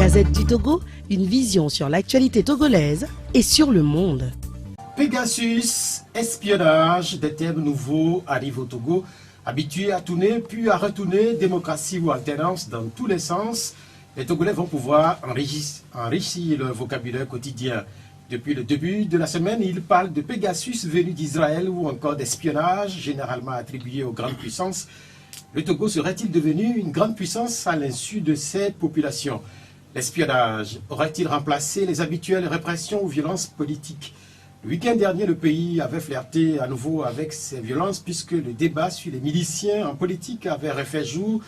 Gazette du Togo, une vision sur l'actualité togolaise et sur le monde. Pegasus, espionnage, des termes nouveaux arrivent au Togo. Habitués à tourner puis à retourner, démocratie ou alternance dans tous les sens, les Togolais vont pouvoir enrichir leur vocabulaire quotidien. Depuis le début de la semaine, ils parlent de Pegasus venu d'Israël ou encore d'espionnage, généralement attribué aux grandes puissances. Le Togo serait-il devenu une grande puissance à l'insu de ses populations? L'espionnage aurait-il remplacé les habituelles répressions ou violences politiques? Le week-end dernier, le pays avait flirté à nouveau avec ces violences puisque le débat sur les miliciens en politique avait refait jour.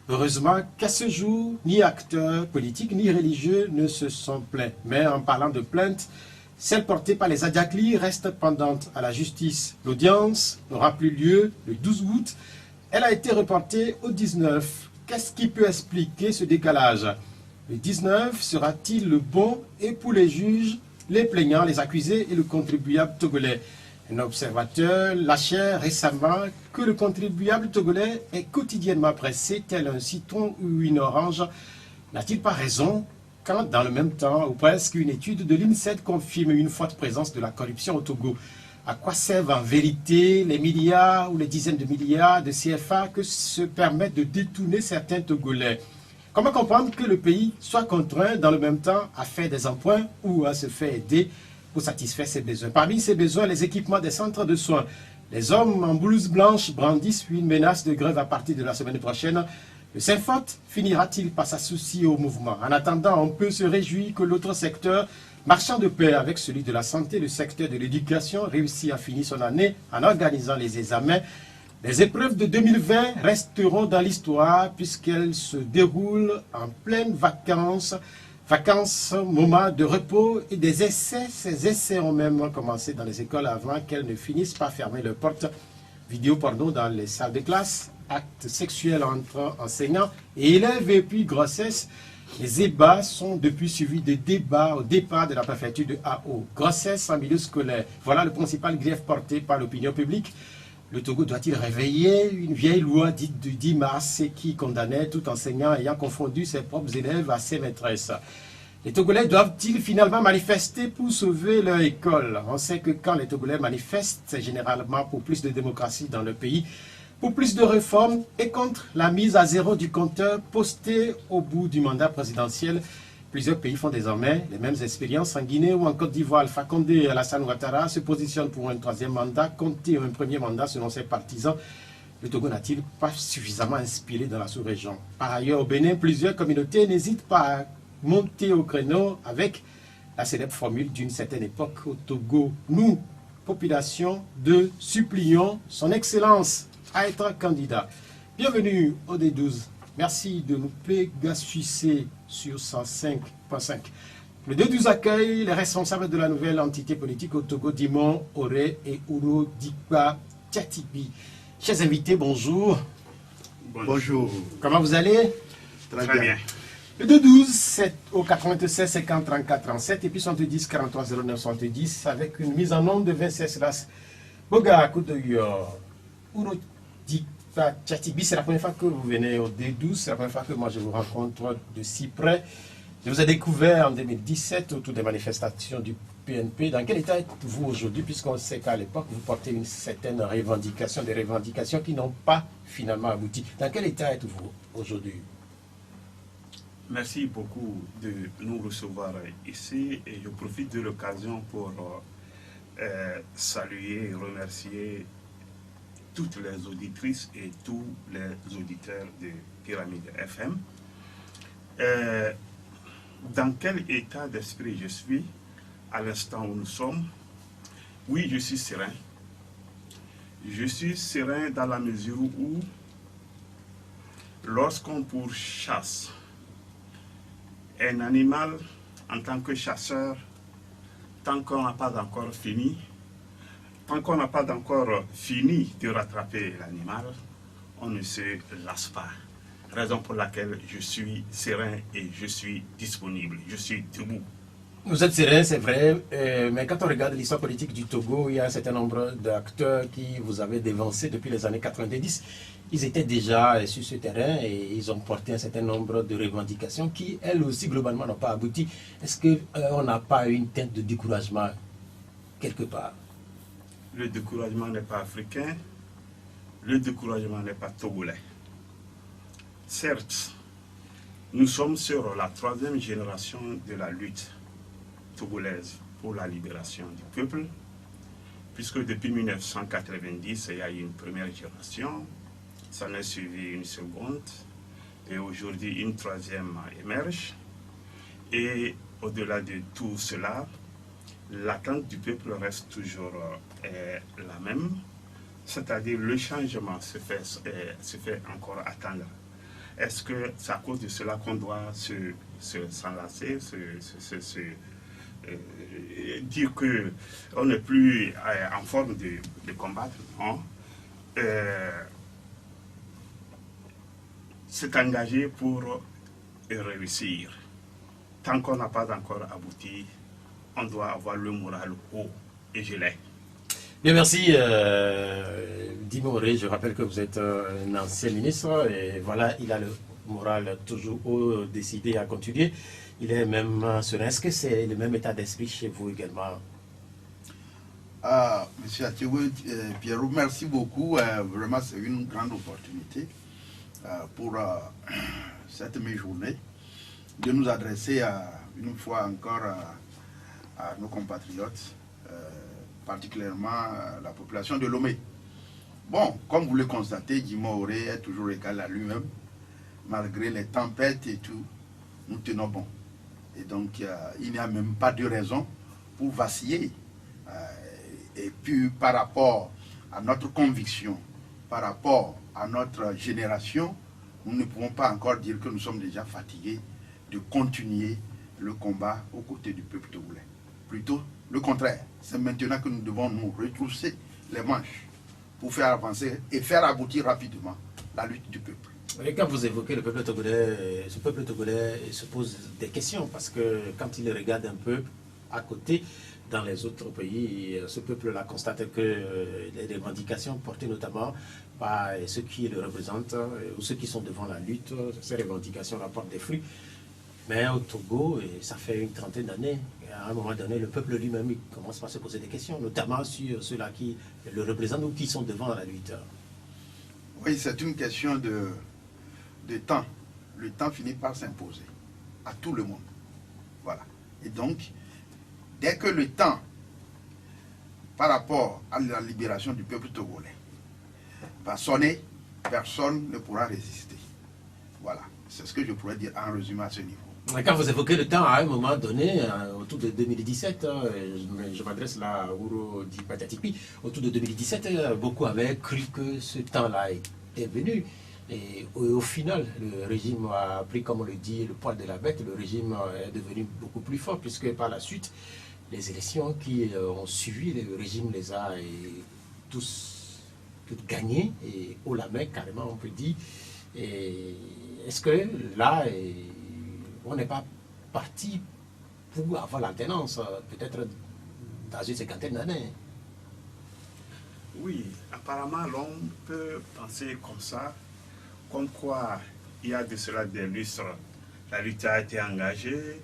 Heureusement qu'à ce jour, ni acteurs politiques ni religieux ne se sont plaints. Mais en parlant de plaintes, celle portée par les Adiakli reste pendante à la justice. L'audience n'aura plus lieu le 12 août. Elle a été reportée au 19. Qu'est-ce qui peut expliquer ce décalage? Le 19 sera-t-il le bon et pour les juges, les plaignants, les accusés et le contribuable togolais? Un observateur lâchait récemment que le contribuable togolais est quotidiennement pressé tel un citron ou une orange. N'a-t-il pas raison quand, dans le même temps, ou presque, une étude de l'INSEED confirme une forte présence de la corruption au Togo? À quoi servent en vérité les milliards ou les dizaines de milliards de CFA que se permettent de détourner certains Togolais? Comment comprendre que le pays soit contraint dans le même temps à faire des emprunts ou à se faire aider pour satisfaire ses besoins? Parmi ces besoins, les équipements des centres de soins. Les hommes en blouse blanche brandissent une menace de grève à partir de la semaine prochaine. Le Saint-Fort finira-t-il par s'associer au mouvement? En attendant, on peut se réjouir que l'autre secteur, marchand de pair avec celui de la santé, le secteur de l'éducation, réussit à finir son année en organisant les examens. Les épreuves de 2020 resteront dans l'histoire puisqu'elles se déroulent en pleine vacances, moment de repos et des essais. Ces essais ont même commencé dans les écoles avant qu'elles ne finissent par fermer leurs portes. Vidéo porno dans les salles de classe, actes sexuels entre enseignants et élèves et puis grossesse. Les ébats sont depuis suivis de débats au départ de la préfecture de AO. Grossesse en milieu scolaire. Voilà le principal grief porté par l'opinion publique. Le Togo doit-il réveiller une vieille loi dite du 10 mars qui condamnait tout enseignant ayant confondu ses propres élèves à ses maîtresses? Les Togolais doivent-ils finalement manifester pour sauver leur école? On sait que quand les Togolais manifestent, c'est généralement pour plus de démocratie dans le pays, pour plus de réformes et contre la mise à zéro du compteur posté au bout du mandat présidentiel. Plusieurs pays font désormais les mêmes expériences. En Guinée ou en Côte d'Ivoire, Alpha Condé et Alassane Ouattara se positionnent pour un troisième mandat, compter un premier mandat selon ses partisans. Le Togo n'a-t-il pas suffisamment inspiré dans la sous-région? Par ailleurs, au Bénin, plusieurs communautés n'hésitent pas à monter au créneau avec la célèbre formule d'une certaine époque au Togo. Nous, population, supplions son Excellence à être candidat. Bienvenue au D12. Merci de nous Pegasuser sur 105.5. Le D12 accueille les responsables de la nouvelle entité politique au Togo, Dimon, Oré et Ouro Dikba Tchatibi. Chers invités, bonjour. Bonjour. Comment vous allez? Très bien. Le D12, c'est au 96 50 34 37 et puis 70 43 09 70 avec une mise en onde de Vincent Selas. Boga Koudoyor, Ouro Dikba Tchatibi, c'est la première fois que vous venez au D12, c'est la première fois que moi je vous rencontre de si près. Je vous ai découvert en 2017 autour des manifestations du PNP. Dans quel état êtes-vous aujourd'hui, puisqu'on sait qu'à l'époque vous portez une certaine revendication, des revendications qui n'ont pas finalement abouti. Dans quel état êtes-vous aujourd'hui? Merci beaucoup de nous recevoir ici et je profite de l'occasion pour saluer et remercier toutes les auditrices et tous les auditeurs de Pyramide FM. Dans quel état d'esprit je suis à l'instant où nous sommes? Oui, je suis serein. Je suis serein dans la mesure où lorsqu'on pourchasse un animal en tant que chasseur, tant qu'on n'a pas encore fini, de rattraper l'animal, on ne se lasse pas. Raison pour laquelle je suis serein et je suis disponible, je suis debout. Vous êtes serein, c'est vrai, mais quand on regarde l'histoire politique du Togo, il y a un certain nombre d'acteurs qui vous avaient dévancé depuis les années 90. Ils étaient déjà sur ce terrain et ils ont porté un certain nombre de revendications qui, elles aussi, globalement, n'ont pas abouti. Est-ce qu'on n'a pas une teinte de découragement quelque part? Le découragement n'est pas africain, le découragement n'est pas togolais. Certes, nous sommes sur la 3e génération de la lutte togolaise pour la libération du peuple, puisque depuis 1990, il y a eu une première génération, ça en a suivi une seconde, et aujourd'hui une 3e émerge. Et au-delà de tout cela, l'attente du peuple reste toujours la même, c'est-à-dire le changement se fait encore attendre. Est-ce que c'est à cause de cela qu'on doit s'enlacer, dire qu'on n'est plus en forme de combattre? Non. C'est engagé pour réussir. Tant qu'on n'a pas encore abouti, on doit avoir le moral haut, et je l'ai. Bien, merci. Dimoré, je rappelle que vous êtes un ancien ministre et voilà, il a le moral toujours haut, décidé à continuer. Il est même serein. Est-ce que c'est le même état d'esprit chez vous également? Monsieur Athioué, Pierrot, merci beaucoup. Vraiment, c'est une grande opportunité pour cette mi-journée de nous adresser une fois encore à nos compatriotes, particulièrement la population de Lomé. Bon, comme vous le constatez, Dimoré est toujours égal à lui-même, malgré les tempêtes et tout, nous tenons bon. Et donc, il n'y a même pas de raison pour vaciller. Et puis, par rapport à notre conviction, par rapport à notre génération, nous ne pouvons pas encore dire que nous sommes déjà fatigués de continuer le combat aux côtés du peuple togolais. Plutôt le contraire. C'est maintenant que nous devons nous retrousser les manches pour faire avancer et faire aboutir rapidement la lutte du peuple. Et quand vous évoquez le peuple togolais, ce peuple togolais se pose des questions parce que quand il regarde un peu à côté, dans les autres pays, ce peuple-là constate que les revendications portées notamment par ceux qui le représentent ou ceux qui sont devant la lutte, ces revendications rapportent des fruits. Mais au Togo, ça fait une trentaine d'années, à un moment donné, le peuple lui-même il commence à se poser des questions, notamment sur ceux-là qui le représentent ou qui sont devant la lutte. Oui, c'est une question de temps. Le temps finit par s'imposer à tout le monde. Voilà. Et donc, dès que le temps, par rapport à la libération du peuple togolais, va sonner, personne ne pourra résister. Voilà. C'est ce que je pourrais dire en résumé à ce niveau. Quand vous évoquez le temps, à un moment donné, autour de 2017, je m'adresse là à Ouro Di Patatipi, autour de 2017, beaucoup avaient cru que ce temps-là était venu. Et au final, le régime a pris, comme on le dit, le poil de la bête. Le régime est devenu beaucoup plus fort, puisque par la suite, les élections qui ont suivi, le régime les a tous gagnés, et haut la main, carrément, on peut dire. Est-ce que là, on n'est pas parti pour avoir l'alternance, peut-être dans une cinquantaine d'années? Oui, apparemment, l'on peut penser comme ça, comme quoi il y a de cela des lustres, la lutte a été engagée,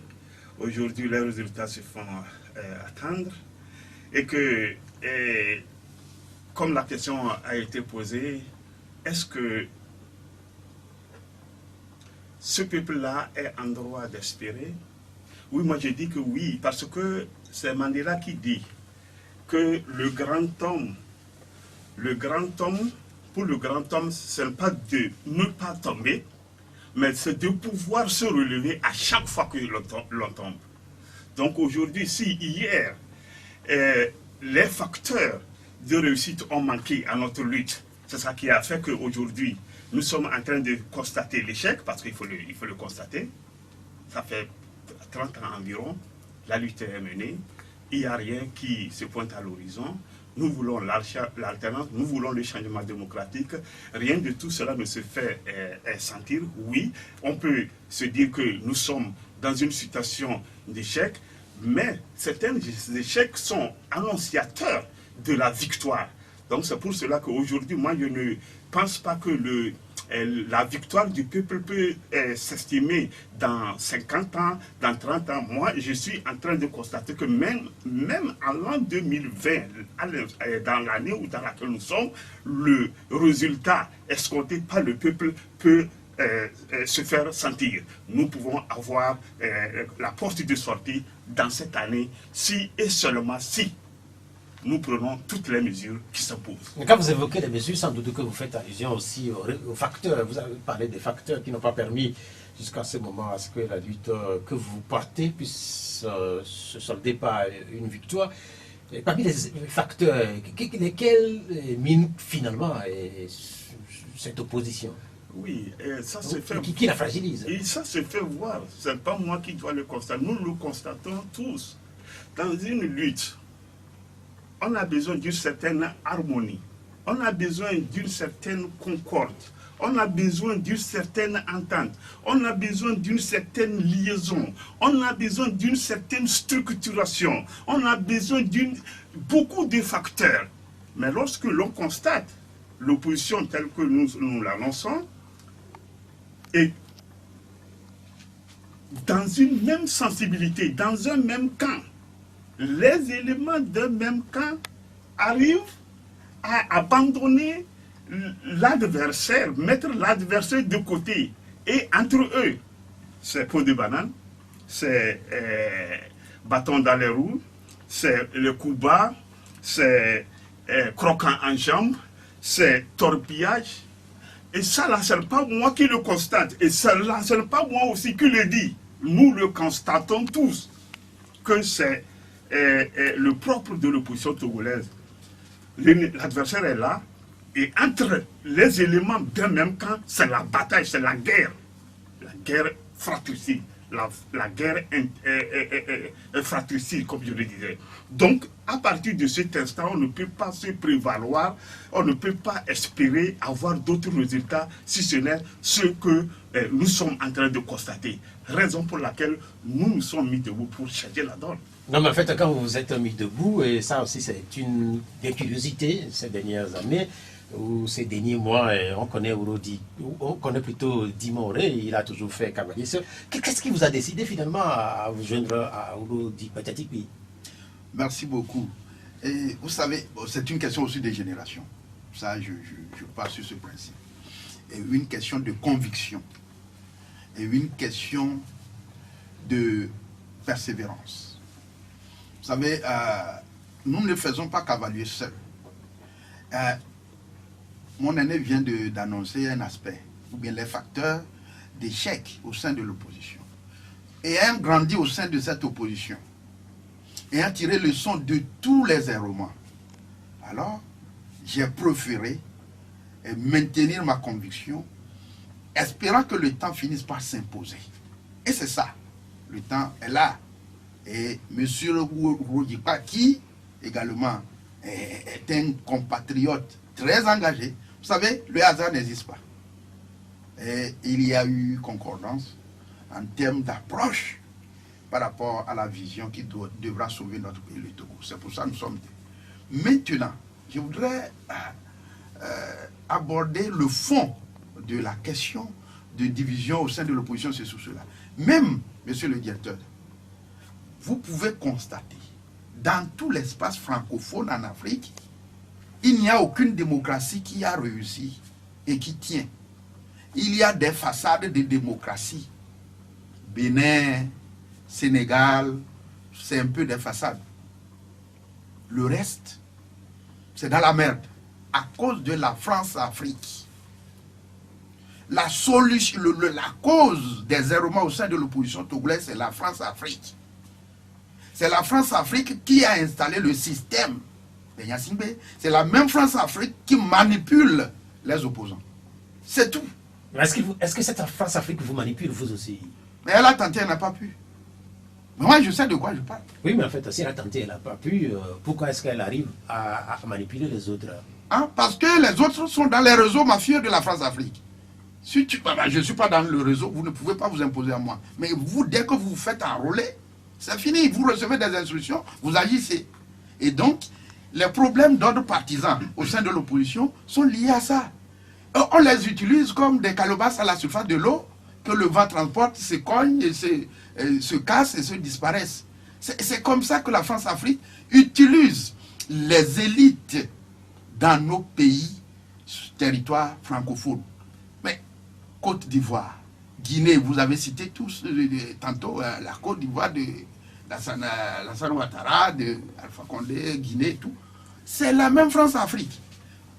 aujourd'hui les résultats se font attendre, et que, comme la question a été posée, est-ce que ce peuple-là est en droit d'espérer? Oui, moi je dis que oui, parce que c'est Mandela qui dit que le grand homme, pour le grand homme, ce n'est pas de ne pas tomber, mais c'est de pouvoir se relever à chaque fois que l'on tombe. Donc aujourd'hui, si hier, les facteurs de réussite ont manqué à notre lutte, c'est ça qui a fait qu'aujourd'hui, nous sommes en train de constater l'échec, parce qu'il faut le constater. Ça fait 30 ans environ, la lutte est menée, il n'y a rien qui se pointe à l'horizon. Nous voulons l'alternance, nous voulons le changement démocratique. Rien de tout cela ne se fait sentir. Oui, on peut se dire que nous sommes dans une situation d'échec, Mais certains échecs sont annonciateurs de la victoire. Donc c'est pour cela qu'aujourd'hui, moi, je ne pense pas que la victoire du peuple peut s'estimer dans 50 ans, dans 30 ans. Moi, je suis en train de constater que même en l'an 2020, dans l'année où dans laquelle nous sommes, le résultat escompté par le peuple peut se faire sentir. Nous pouvons avoir la porte de sortie dans cette année, si et seulement si nous prenons toutes les mesures qui s'imposent. Quand vous évoquez les mesures, sans doute que vous faites allusion aussi aux facteurs. Vous avez parlé des facteurs qui n'ont pas permis jusqu'à ce moment à ce que la lutte que vous portez puisse se solder par une victoire. Et parmi les facteurs, lesquels minent finalement cette opposition? Oui, ça se fait. Qui la fragilise? Et ça se fait voir. Ce n'est pas moi qui dois le constater. Nous le constatons tous. Dans une lutte, on a besoin d'une certaine harmonie. On a besoin d'une certaine concorde. On a besoin d'une certaine entente. On a besoin d'une certaine liaison. On a besoin d'une certaine structuration. On a besoin beaucoup de facteurs. Mais lorsque l'on constate l'opposition telle que nous l'annonçons, et dans une même sensibilité, dans un même camp, les éléments d'un même camp arrivent à abandonner l'adversaire, mettre l'adversaire de côté. Et entre eux, c'est peau de banane, c'est bâton dans les roues, c'est le coup bas, c'est croquant en jambe, c'est torpillage. Et ça, là, ce n'est pas moi qui le constate. Et ça, là, ce n'est pas moi aussi qui le dis. Nous le constatons tous, que c'est le propre de l'opposition togolaise. L'adversaire est là, et entre les éléments d'un même camp, c'est la bataille, c'est la guerre fratricide, la guerre fratricide, comme je le disais. Donc, à partir de cet instant, on ne peut pas se prévaloir, on ne peut pas espérer avoir d'autres résultats, si ce n'est ce que nous sommes en train de constater. Raison pour laquelle nous nous sommes mis debout pour changer la donne. Non, mais en fait, quand vous vous êtes mis debout, et ça aussi c'est une des curiosités ces dernières années, ou ces derniers mois, on connaît on connaît plutôt Dimoré, il a toujours fait cavalier seul. Qu'est-ce qui vous a décidé finalement à vous joindre à Urodi Patati? Merci beaucoup. Et vous savez, c'est une question aussi de génération. Ça, je passe sur ce principe. Et une question de conviction. Et une question de persévérance. Vous savez, nous ne faisons pas cavalier seul. Mon aîné vient d'annoncer un aspect, ou bien les facteurs d'échec au sein de l'opposition. Et ayant grandi au sein de cette opposition, ayant tiré leçon de tous les errements, alors j'ai préféré maintenir ma conviction, espérant que le temps finisse par s'imposer. Et c'est ça, le temps est là. Et M. Roudipa, qui également est un compatriote très engagé, vous savez, le hasard n'existe pas. Et il y a eu concordance en termes d'approche par rapport à la vision qui devra sauver notre pays, le Togo. C'est pour ça que nous sommes deux. Maintenant, je voudrais aborder le fond de la question de division au sein de l'opposition, c'est sur cela. Même, monsieur le directeur, vous pouvez constater, dans tout l'espace francophone en Afrique, il n'y a aucune démocratie qui a réussi et qui tient. Il y a des façades de démocratie. Bénin, Sénégal, c'est un peu des façades. Le reste, c'est dans la merde. À cause de la France-Afrique. La solution, la cause des errements au sein de l'opposition togolaise, c'est la France-Afrique. C'est la France-Afrique qui a installé le système. C'est la même France-Afrique qui manipule les opposants. C'est tout. Est-ce que cette France-Afrique vous manipule, vous aussi? Mais elle a tenté, elle n'a pas pu. Mais moi, je sais de quoi je parle. Oui, mais en fait, si elle a tenté, elle n'a pas pu, pourquoi est-ce qu'elle arrive à manipuler les autres? Parce que les autres sont dans les réseaux mafieux de la France-Afrique. Si je ne suis pas dans le réseau, vous ne pouvez pas vous imposer à moi. Mais vous, dès que vous vous faites enrôler, C'est fini, vous recevez des instructions, vous agissez. Et donc, les problèmes d'ordre partisan au sein de l'opposition sont liés à ça. On les utilise comme des calebasses à la surface de l'eau, que le vent transporte, se cognent, et se cassent et se disparaissent. C'est comme ça que la France-Afrique utilise les élites dans nos pays, territoires francophones. Mais Côte d'Ivoire, Guinée, vous avez cité tous tantôt la Côte d'Ivoire de Lassana Ouattara, de Alpha Condé, Guinée, tout. C'est la même France-Afrique.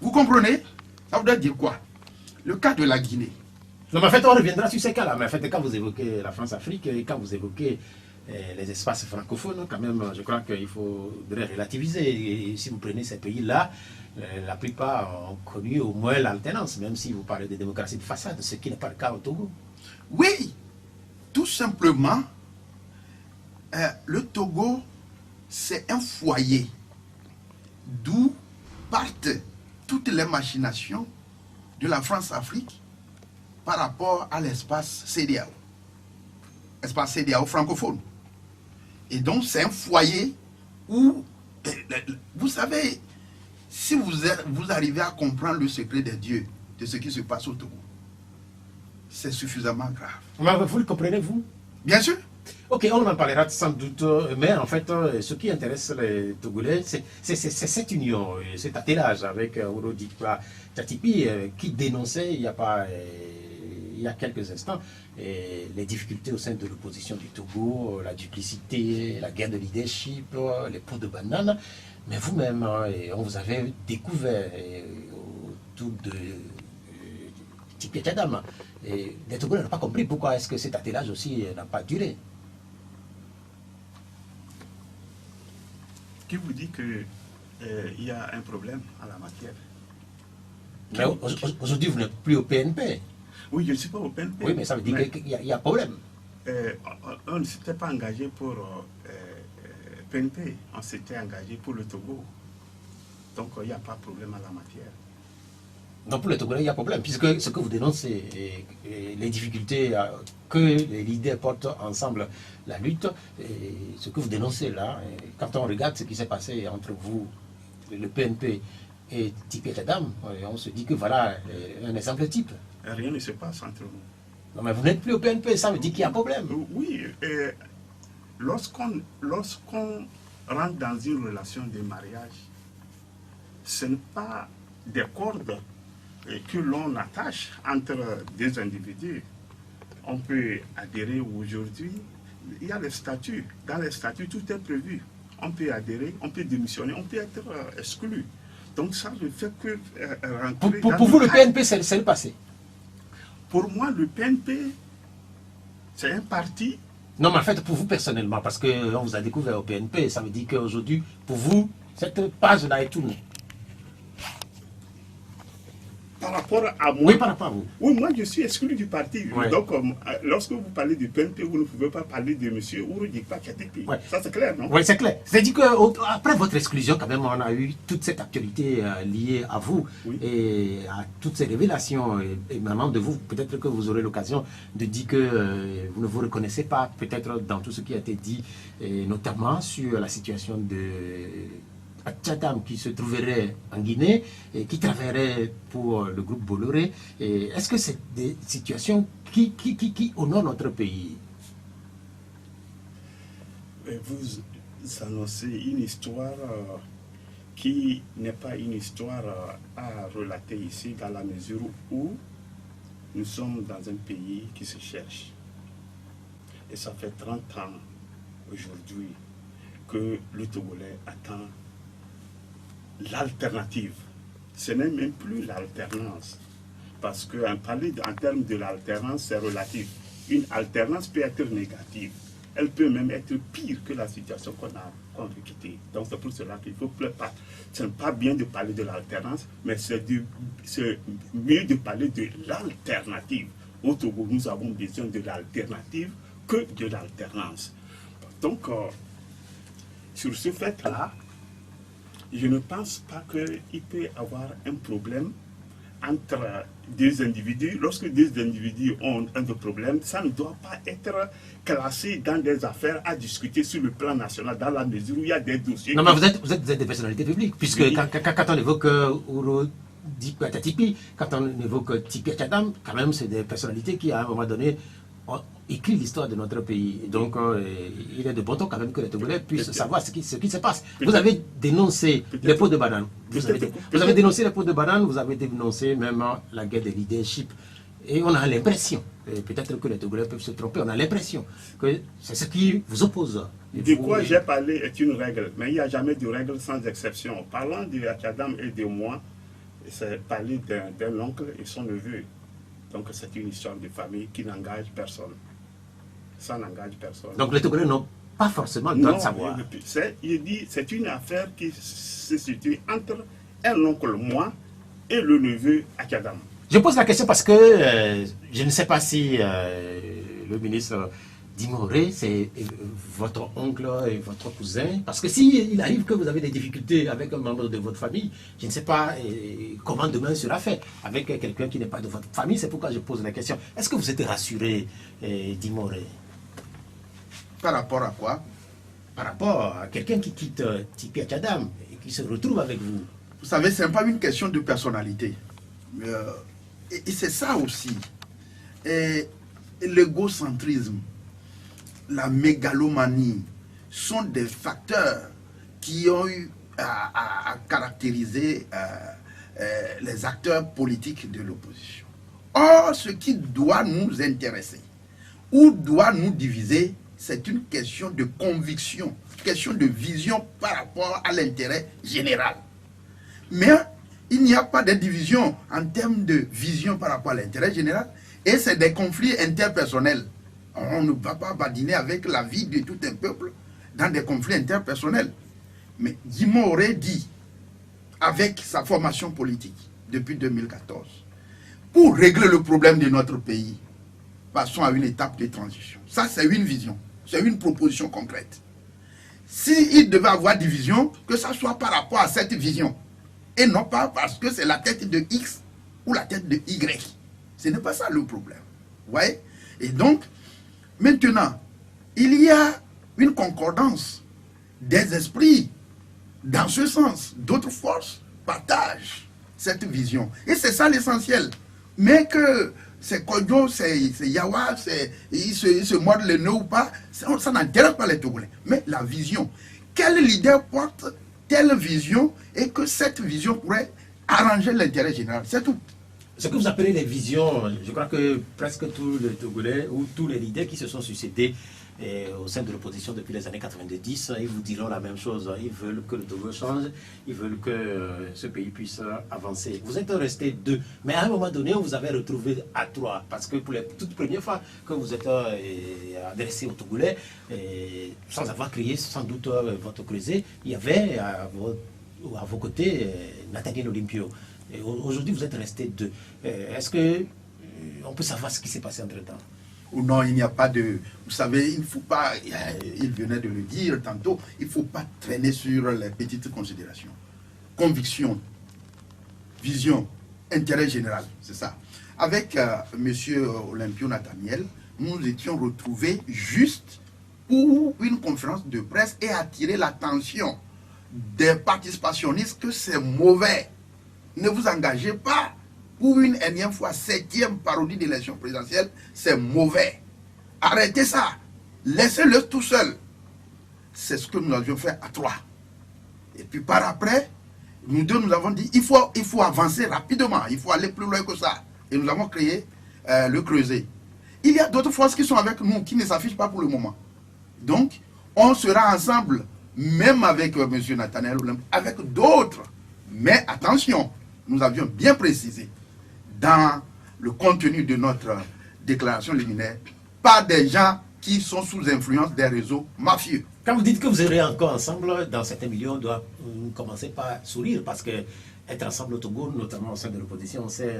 Vous comprenez? Ça voudrait dire quoi? Le cas de la Guinée. Non, mais en fait, on reviendra sur ces cas-là. Mais en fait, quand vous évoquez la France-Afrique et quand vous évoquez les espaces francophones, quand même, je crois qu'il faudrait relativiser. Et si vous prenez ces pays-là, la plupart ont connu au moins l'alternance, même si vous parlez de démocratie de façade, ce qui n'est pas le cas au Togo. Oui, tout simplement, le Togo, c'est un foyer d'où partent toutes les machinations de la France-Afrique par rapport à l'espace CEDEAO, espace CEDEAO francophone. Et donc, c'est un foyer où, vous savez, si vous arrivez à comprendre le secret des dieux de ce qui se passe au Togo, c'est suffisamment grave. Mais vous le comprenez, vous? Bien sûr. Ok, on en parlera sans doute, mais en fait, ce qui intéresse les Togolais, c'est cette union, cet attelage avec Aurodikwa Tchatipi qui dénonçait il y a quelques instants les difficultés au sein de l'opposition du Togo, la duplicité, la guerre de leadership, les pots de banane. Mais vous-même, on vous avait découvert autour de Tipi Tchadam. Et les Togolais n'ont pas compris pourquoi est-ce que cet attelage aussi n'a pas duré. Qui vous dit qu'il y a un problème à la matière? Mais aujourd'hui, vous n'êtes plus au PNP. Oui, je ne suis pas au PNP. Oui, mais ça veut dire qu'il y a problème. On ne s'était pas engagé pour PNP, on s'était engagé pour le Togo. Donc il n'y a pas de problème à la matière. Donc pour les Togolais, il y a problème, puisque ce que vous dénoncez, les difficultés que les leaders portent ensemble la lutte, ce que vous dénoncez là, quand on regarde ce qui s'est passé entre vous, le PNP et Tipi Tchadam, on se dit que voilà un exemple type. Rien ne se passe entre nous. Non mais vous n'êtes plus au PNP, ça veut dire qu'il y a problème. Oui, lorsqu'on rentre dans une relation de mariage, ce n'est pas des cordes que l'on attache entre deux individus. On peut adhérer aujourd'hui. Il y a les statuts. Dans les statuts, tout est prévu. On peut adhérer, on peut démissionner, on peut être exclu. Donc ça ne fait que rentrer pour vous, le PNP, c'est le passé. Pour moi, le PNP, c'est un parti. Non, mais en fait, pour vous personnellement, parce qu'on vous a découvert au PNP, ça veut dire qu'aujourd'hui, pour vous, cette page-là est tournée. Par rapport à moi. Oui, par rapport à vous. Oui, moi je suis exclu du parti. Ouais. Donc, lorsque vous parlez du PNP, vous ne pouvez pas parler de M. Aurodikwa Tchatipi. Ouais. Ça c'est clair, non? Oui, c'est clair. C'est-à-dire qu'après votre exclusion, quand même, on a eu toute cette actualité liée à vous, oui, et à toutes ces révélations émanant de vous. Peut-être que vous aurez l'occasion de dire que vous ne vous reconnaissez pas, peut-être dans tout ce qui a été dit, et notamment sur la situation de Tchadam qui se trouverait en Guinée et qui travaillerait pour le groupe Bolloré. Est-ce que c'est des situations qui honorent notre pays? Vous annoncez une histoire qui n'est pas une histoire à relater ici, dans la mesure où nous sommes dans un pays qui se cherche. Et ça fait 30 ans aujourd'hui que le Togolais attend l'alternative. Ce n'est même plus l'alternance. Parce qu'en parler en termes de l'alternance, c'est relatif. Une alternance peut être négative. Elle peut même être pire que la situation qu'on veut quitter. Donc c'est pour cela qu'il faut pas. Ce n'est pas bien de parler de l'alternance, mais c'est mieux de parler de l'alternative. Au Togo, nous avons besoin de l'alternative que de l'alternance. Donc, sur ce fait-là, je ne pense pas qu'il peut y avoir un problème entre deux individus. Lorsque deux individus ont un problème, ça ne doit pas être classé dans des affaires à discuter sur le plan national, dans la mesure où il y a des dossiers. Non, mais vous êtes des personnalités publiques, puisque Oui. quand on évoque Ouro Tipi, quand on évoque Tipi Achadam, quand même, c'est des personnalités qui, à un moment donné, ont écrit l'histoire de notre pays. Donc, il est de bon ton quand même que les Togolais puissent savoir ce qui se passe. Vous avez dénoncé les pots de banane. Vous avez dénoncé les pots de banane, vous avez dénoncé même la guerre de leadership. Et on a l'impression, peut-être que les Togolais peuvent se tromper, on a l'impression que c'est ce qui vous oppose. De quoi j'ai parlé est une règle, mais il n'y a jamais de règle sans exception. Parlant de Achadam et de moi, c'est parler d'un oncle et son neveu. Donc c'est une histoire de famille qui n'engage personne. Ça n'engage personne. Donc les Togolais n'ont pas forcément le droit de savoir. Il dit c'est une affaire qui se situe entre un oncle, moi, et le neveu Achadam. Je pose la question parce que je ne sais pas si le ministre Dimoré, c'est votre oncle et votre cousin. Parce que s'il arrive que vous avez des difficultés avec un membre de votre famille, je ne sais pas comment demain sera fait avec quelqu'un qui n'est pas de votre famille. C'est pourquoi je pose la question. Est-ce que vous êtes rassuré, Dimoré? Par rapport à quoi? Par rapport à quelqu'un qui quitte Tipi Achadam et qui se retrouve avec vous. Vous savez, ce n'est pas une question de personnalité. Et c'est ça aussi. Et l'égocentrisme, la mégalomanie sont des facteurs qui ont eu à caractériser les acteurs politiques de l'opposition. Or, ce qui doit nous intéresser ou doit nous diviser, c'est une question de conviction, question de vision par rapport à l'intérêt général. Mais il n'y a pas de division en termes de vision par rapport à l'intérêt général, et c'est des conflits interpersonnels. On ne va pas badiner avec la vie de tout un peuple dans des conflits interpersonnels. Mais Guimond aurait dit, avec sa formation politique depuis 2014, pour régler le problème de notre pays, passons à une étape de transition. Ça, c'est une vision, c'est une proposition concrète. S'il devait avoir division, que ça soit par rapport à cette vision, et non pas parce que c'est la tête de X ou la tête de Y. Ce n'est pas ça le problème. Vous voyez? Et donc, maintenant, il y a une concordance des esprits dans ce sens. D'autres forces partagent cette vision. Et c'est ça l'essentiel. Mais que c'est Kodjo, c'est Yawa, ils se mordent le nez ou pas, ça n'intéresse pas les Togolais. Mais la vision. Quel leader porte telle vision et que cette vision pourrait arranger l'intérêt général? C'est tout. Ce que vous appelez les visions, je crois que presque tous les Togolais ou tous les leaders qui se sont succédés au sein de l'opposition depuis les années 90, ils vous diront la même chose. Ils veulent que le Togo change, ils veulent que ce pays puisse avancer. Vous êtes restés deux, mais à un moment donné, on vous avait retrouvé à trois, parce que pour la toute première fois que vous êtes adressé aux Togolais, sans avoir créé sans doute votre creuset, il y avait à vos côtés Nathaniel Olympio. Aujourd'hui, vous êtes restés deux. Est-ce que on peut savoir ce qui s'est passé entre-temps? Ou non, il n'y a pas de... Vous savez, il ne faut pas... Il venait de le dire tantôt, il ne faut pas traîner sur les petites considérations. Conviction, vision, intérêt général, c'est ça. Avec M. Olympio Nathaniel, nous nous étions retrouvés juste pour une conférence de presse et attirer l'attention des participationnistes que c'est mauvais. Ne vous engagez pas pour une énième fois, 7e parodie d'élection présidentielle, c'est mauvais. Arrêtez ça. Laissez-le tout seul. C'est ce que nous avions fait à trois. Et puis par après, nous deux nous avons dit, il faut avancer rapidement, il faut aller plus loin que ça. Et nous avons créé le creuset. Il y a d'autres forces qui sont avec nous, qui ne s'affichent pas pour le moment. Donc, on sera ensemble, même avec M. Nathaniel Olympio, avec d'autres. Mais attention, nous avions bien précisé dans le contenu de notre déclaration liminaire, pas des gens qui sont sous influence des réseaux mafieux. Quand vous dites que vous serez encore ensemble, dans certains milieux, on doit commencer par sourire, parce que être ensemble au Togo, notamment au sein de l'opposition, on sait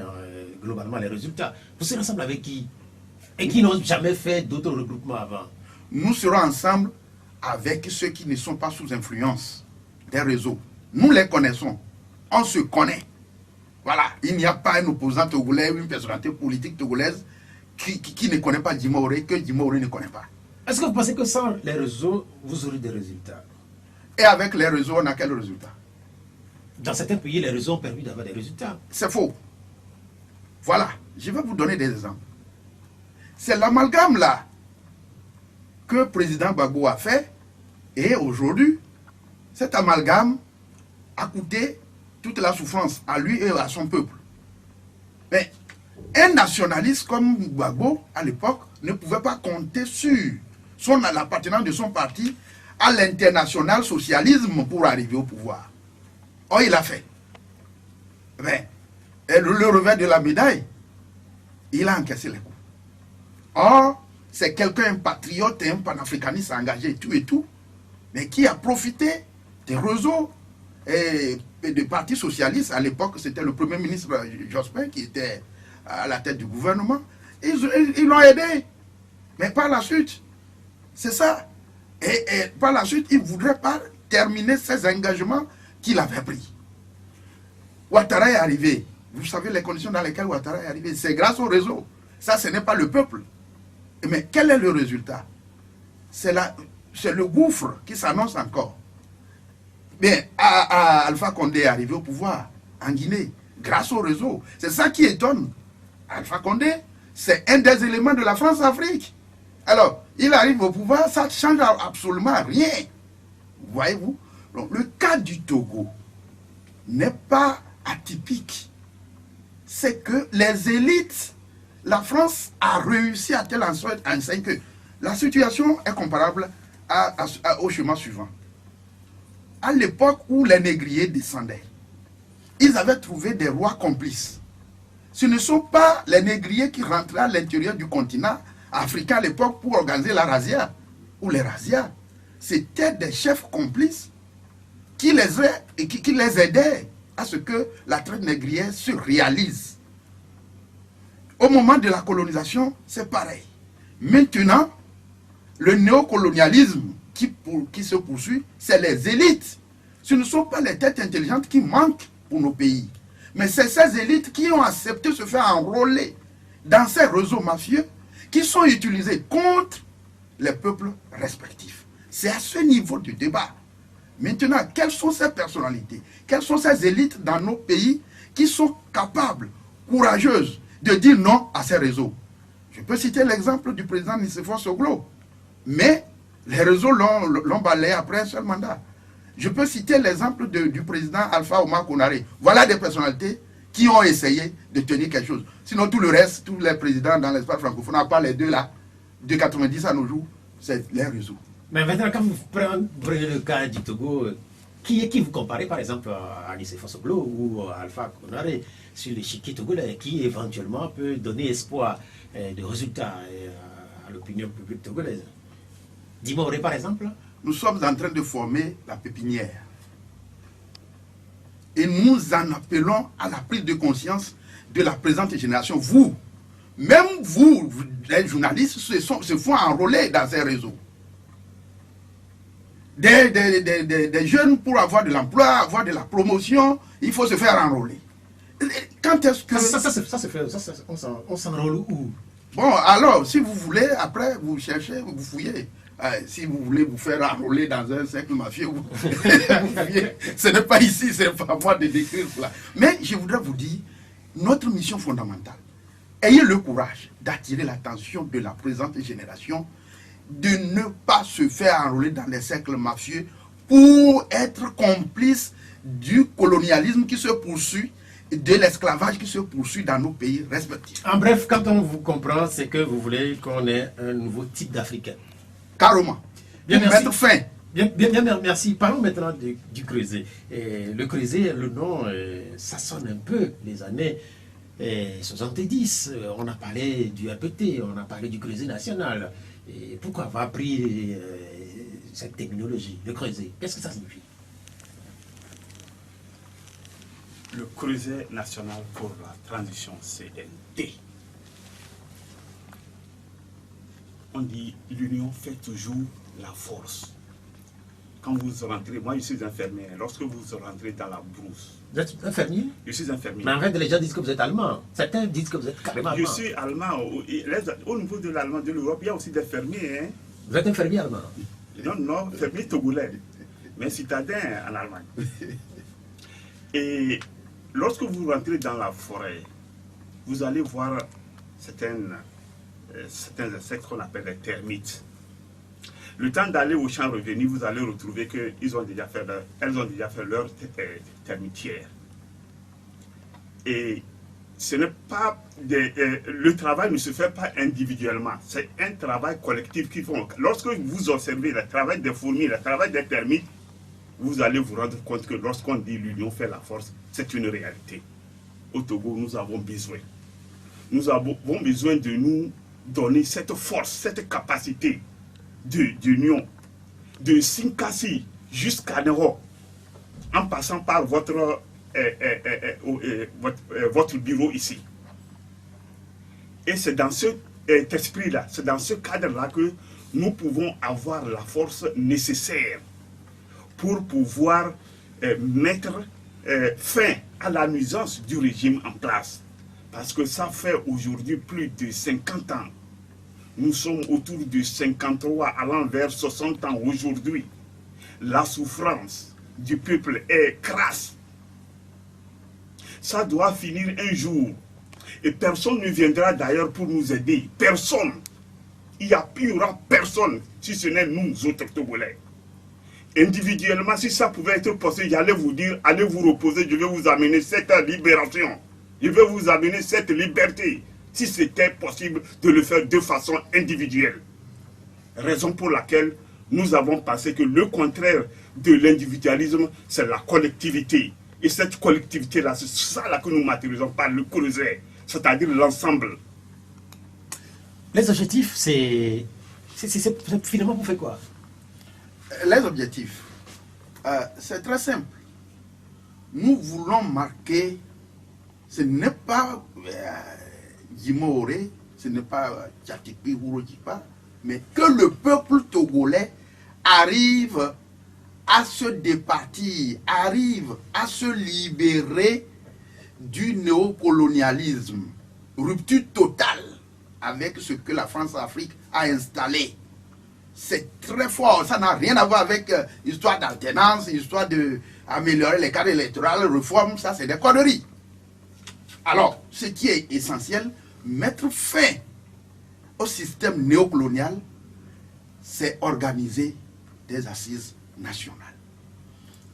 globalement les résultats. Vous serez ensemble avec qui? Et qui n'ont jamais fait d'autres regroupements avant? Nous serons ensemble avec ceux qui ne sont pas sous influence des réseaux. Nous les connaissons. On se connaît. Voilà, il n'y a pas un opposant togolais ou une personnalité politique togolaise qui ne connaît pas Djimoré, que Djimoré ne connaît pas. Est-ce que vous pensez que sans les réseaux, vous aurez des résultats? Et avec les réseaux, on a quel résultat? Dans certains pays, les réseaux ont permis d'avoir des résultats. C'est faux. Voilà, je vais vous donner des exemples. C'est l'amalgame là que le président Gbagbo a fait, et aujourd'hui, cet amalgame a coûté toute la souffrance à lui et à son peuple. Mais un nationaliste comme Gbagbo, à l'époque, ne pouvait pas compter sur l'appartenance de son parti à l'international socialisme pour arriver au pouvoir. Or, il a fait. Mais, le revers de la médaille, il a encaissé les coups. Or, c'est quelqu'un, un patriote et un panafricaniste engagé, et tout, mais qui a profité des réseaux et des partis socialistes. À l'époque, c'était le premier ministre Jospin qui était à la tête du gouvernement. Ils l'ont aidé. Mais par la suite, c'est ça. Et par la suite, il ne voudrait pas terminer ses engagements qu'il avait pris. Ouattara est arrivé. Vous savez les conditions dans lesquelles Ouattara est arrivé. C'est grâce au réseau. Ça, ce n'est pas le peuple. Mais quel est le résultat? C'est le gouffre qui s'annonce encore. Bien, Alpha Condé est arrivé au pouvoir en Guinée, grâce au réseau. C'est ça qui étonne. Alpha Condé, c'est un des éléments de la France-Afrique. Alors, il arrive au pouvoir, ça ne change absolument rien. Voyez-vous? Donc, le cas du Togo n'est pas atypique. C'est que les élites, la France a réussi à telle enseigne que la situation est comparable au schéma suivant. À l'époque où les négriers descendaient, ils avaient trouvé des rois complices. Ce ne sont pas les négriers qui rentraient à l'intérieur du continent africain à l'époque pour organiser la razzia ou les razzias. C'était des chefs complices qui les aidaient à ce que la traite négrière se réalise. Au moment de la colonisation, c'est pareil. Maintenant, le néocolonialisme qui se poursuit, c'est les élites. Ce ne sont pas les têtes intelligentes qui manquent pour nos pays. Mais c'est ces élites qui ont accepté de se faire enrôler dans ces réseaux mafieux qui sont utilisés contre les peuples respectifs. C'est à ce niveau du débat. Maintenant, quelles sont ces personnalités? Quelles sont ces élites dans nos pays qui sont capables, courageuses, de dire non à ces réseaux? Je peux citer l'exemple du président Nicéphore Soglo. Mais les réseaux l'ont balayé après un seul mandat. Je peux citer l'exemple du président Alpha Oumar Konaré. Voilà des personnalités qui ont essayé de tenir quelque chose. Sinon, tout le reste, tous les présidents dans l'espace francophone, à part les deux là, de 90 à nos jours, c'est les réseaux. Mais maintenant, quand vous prenez le cas du Togo, qui vous comparez par exemple à Nicéphore Soglo ou à Alpha Konaré sur l'échiquier togolais, qui éventuellement peut donner espoir de résultats à l'opinion publique togolaise? Djimoré par exemple? Nous sommes en train de former la pépinière. Et nous en appelons à la prise de conscience de la présente génération. Vous, même vous, les journalistes, se font enrôler dans ces réseaux. Des jeunes, pour avoir de l'emploi, avoir de la promotion, il faut se faire enrôler. Quand est-ce que... Ça se fait, on s'enrôle où? Bon, alors, si vous voulez, après, vous cherchez, vous fouillez. Si vous voulez vous faire enrôler dans un cercle mafieux, vous fouillez. Ce n'est pas ici, ce n'est pas à moi de décrire cela. Mais je voudrais vous dire, notre mission fondamentale, ayez le courage d'attirer l'attention de la présente génération, de ne pas se faire enrôler dans les cercles mafieux pour être complice du colonialisme qui se poursuit, de l'esclavage qui se poursuit dans nos pays respectifs. En bref, quand on vous comprend, c'est que vous voulez qu'on ait un nouveau type d'Africain. Carrément. Bien, pour merci. Mettre fin. Bien, merci. Parlons maintenant du Creuset. Le Creuset, le nom, ça sonne un peu les années 70. On a parlé du RPT, on a parlé du Creuset national. Et pourquoi avoir pris cette terminologie, le Creuset? Qu'est-ce que ça signifie? Le Creuset national pour la transition CNT. On dit l'union fait toujours la force. quand vous rentrez, moi je suis infirmier, lorsque vous rentrez dans la brousse, Vous êtes infirmier? je suis infirmier. Mais en fait, les gens disent que vous êtes allemand. Certains disent que vous êtes carrément Je allemand. suis allemand. Au niveau de l'allemand de l'Europe, il y a aussi des fermiers. Hein. Vous êtes infirmier allemand? Non, non, fermier togolais, mais citadin en Allemagne. Et lorsque vous rentrez dans la forêt, vous allez voir certains insectes qu'on appelle les termites. Le temps d'aller au champ revenu, vous allez retrouver qu'elles ont déjà fait leur termitière. Et ce n'est pas le travail ne se fait pas individuellement, c'est un travail collectif qu'ils font. Lorsque vous observez le travail des fourmis, le travail des termites, vous allez vous rendre compte que lorsqu'on dit l'union fait la force, c'est une réalité. Au Togo, nous avons besoin. Nous avons besoin de nous donner cette force, cette capacité d'union, de Sinkasi jusqu'à Nero, en passant par votre bureau ici. Et c'est dans cet esprit-là, c'est dans ce cadre-là que nous pouvons avoir la force nécessaire pour pouvoir mettre fin à la nuisance du régime en place. Parce que ça fait aujourd'hui plus de 50 ans. Nous sommes autour de 53 allant vers 60 ans aujourd'hui. La souffrance du peuple est crasse. Ça doit finir un jour. Et personne ne viendra d'ailleurs pour nous aider. Personne. Il n'y aura personne si ce n'est nous autres Togolais. Individuellement, si ça pouvait être possible, j'allais vous dire, allez vous reposer, je vais vous amener cette libération. Je vais vous amener cette liberté, si c'était possible de le faire de façon individuelle. Raison pour laquelle nous avons pensé que le contraire de l'individualisme, c'est la collectivité. Et cette collectivité-là, c'est ça là que nous matérialisons par le creuset, c'est-à-dire l'ensemble. Les objectifs, c'est finalement vous faites quoi? Les objectifs, c'est très simple. Nous voulons marquer, ce n'est pas Jimoré, ce n'est pas Tchatipi ou Rojipa, mais que le peuple togolais arrive à se départir, arrive à se libérer du néocolonialisme. Rupture totale avec ce que la France-Afrique a installé. C'est très fort, ça n'a rien à voir avec histoire d'alternance, histoire d'améliorer les cadres électoraux, réforme, ça c'est des conneries. Alors, ce qui est essentiel, mettre fin au système néocolonial, c'est organiser des assises nationales.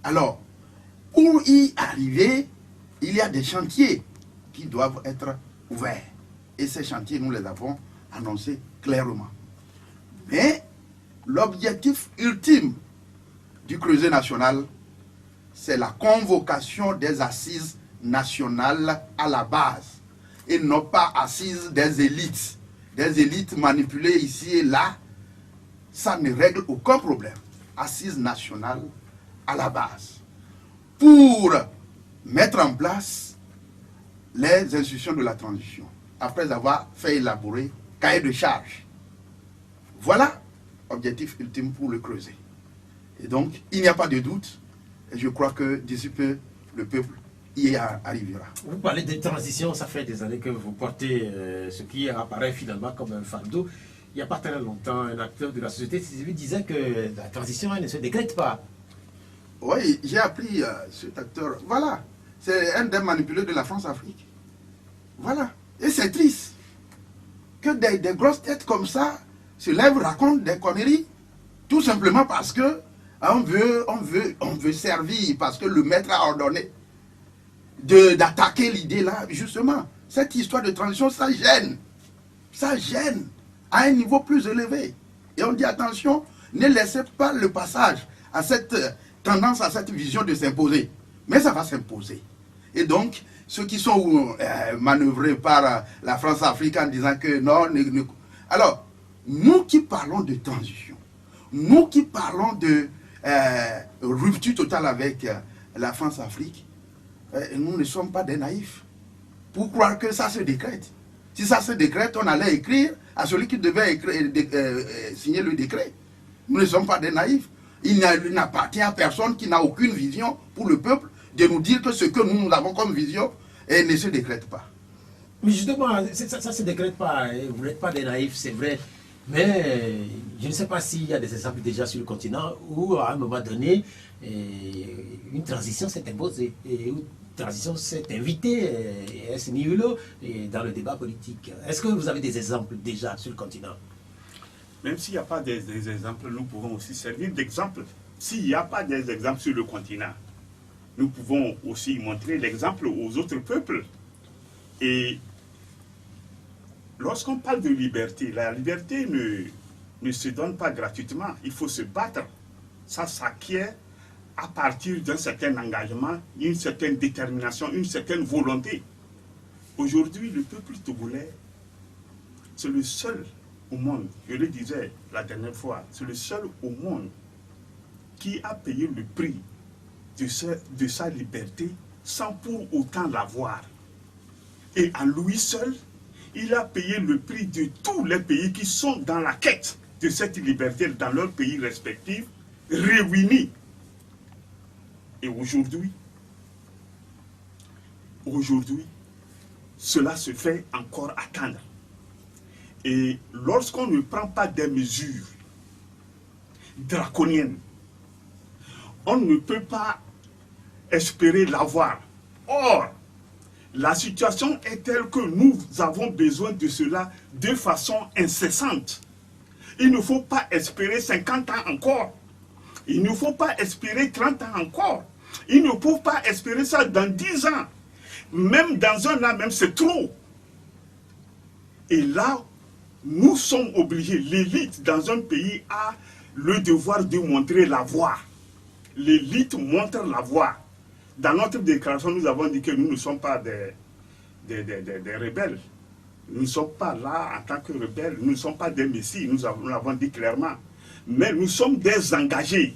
Alors, pour y arriver, il y a des chantiers qui doivent être ouverts. Et ces chantiers, nous les avons annoncés clairement. Mais l'objectif ultime du creuset national, c'est la convocation des assises nationales à la base. Et non pas assises des élites manipulées ici et là. Ça ne règle aucun problème. Assises nationales à la base. Pour mettre en place les institutions de la transition, après avoir fait élaborer cahier de charges. Voilà objectif ultime pour le creuset. Et donc, il n'y a pas de doute, et je crois que d'ici peu, le peuple y arrivera. Vous parlez de transition, ça fait des années que vous portez ce qui apparaît finalement comme un fardeau. Il n'y a pas très longtemps, un acteur de la société civile disait que la transition elle ne se décrète pas. Oui, j'ai appris cet acteur. Voilà, c'est un des manipulés de la France-Afrique. Voilà, et c'est triste que des grosses têtes comme ça se lèvent, racontent des conneries, tout simplement parce que on veut servir, parce que le maître a ordonné d'attaquer l'idée là, justement. Cette histoire de transition, ça gêne à un niveau plus élevé. Et on dit attention, ne laissez pas le passage à cette tendance, à cette vision de s'imposer. Mais ça va s'imposer. Et donc, ceux qui sont manœuvrés par la France-Afrique en disant que non, alors, nous qui parlons de transition, nous qui parlons de rupture totale avec la France-Afrique, nous ne sommes pas des naïfs pour croire que ça se décrète. Si ça se décrète, on allait écrire à celui qui devait signer le décret. Nous ne sommes pas des naïfs. Il n'appartient à personne qui n'a aucune vision pour le peuple de nous dire que ce que nous avons comme vision ne se décrète pas. Mais justement, ça ne se décrète pas. Vous n'êtes pas des naïfs, c'est vrai. Mais je ne sais pas s'il y a des exemples déjà sur le continent où, à un moment donné, une transition s'est imposée. Et une transition s'est invitée à ce niveau dans le débat politique. Est-ce que vous avez des exemples déjà sur le continent? Même s'il n'y a pas des exemples, nous pouvons aussi servir d'exemple. S'il n'y a pas des exemples sur le continent, nous pouvons aussi montrer l'exemple aux autres peuples. Et lorsqu'on parle de liberté, la liberté ne se donne pas gratuitement. Il faut se battre. Ça s'acquiert à partir d'un certain engagement, d'une certaine détermination, une certaine volonté. Aujourd'hui, le peuple togolais, c'est le seul au monde, je le disais la dernière fois, c'est le seul au monde qui a payé le prix de sa liberté sans pour autant l'avoir. Et à lui seul, il a payé le prix de tous les pays qui sont dans la quête de cette liberté dans leurs pays respectifs, réunis. Et aujourd'hui, cela se fait encore attendre. Et lorsqu'on ne prend pas des mesures draconiennes, on ne peut pas espérer l'avoir. Or, la situation est telle que nous avons besoin de cela de façon incessante. Il ne faut pas espérer 50 ans encore. Il ne faut pas espérer 30 ans encore. Il ne faut pas espérer ça dans 10 ans. Même dans un an, même c'est trop. Et là, nous sommes obligés, l'élite dans un pays a le devoir de montrer la voie. L'élite montre la voie. Dans notre déclaration, nous avons dit que nous ne sommes pas des rebelles. Nous ne sommes pas là en tant que rebelles, nous ne sommes pas des messies, nous l'avons dit clairement. Mais nous sommes des engagés.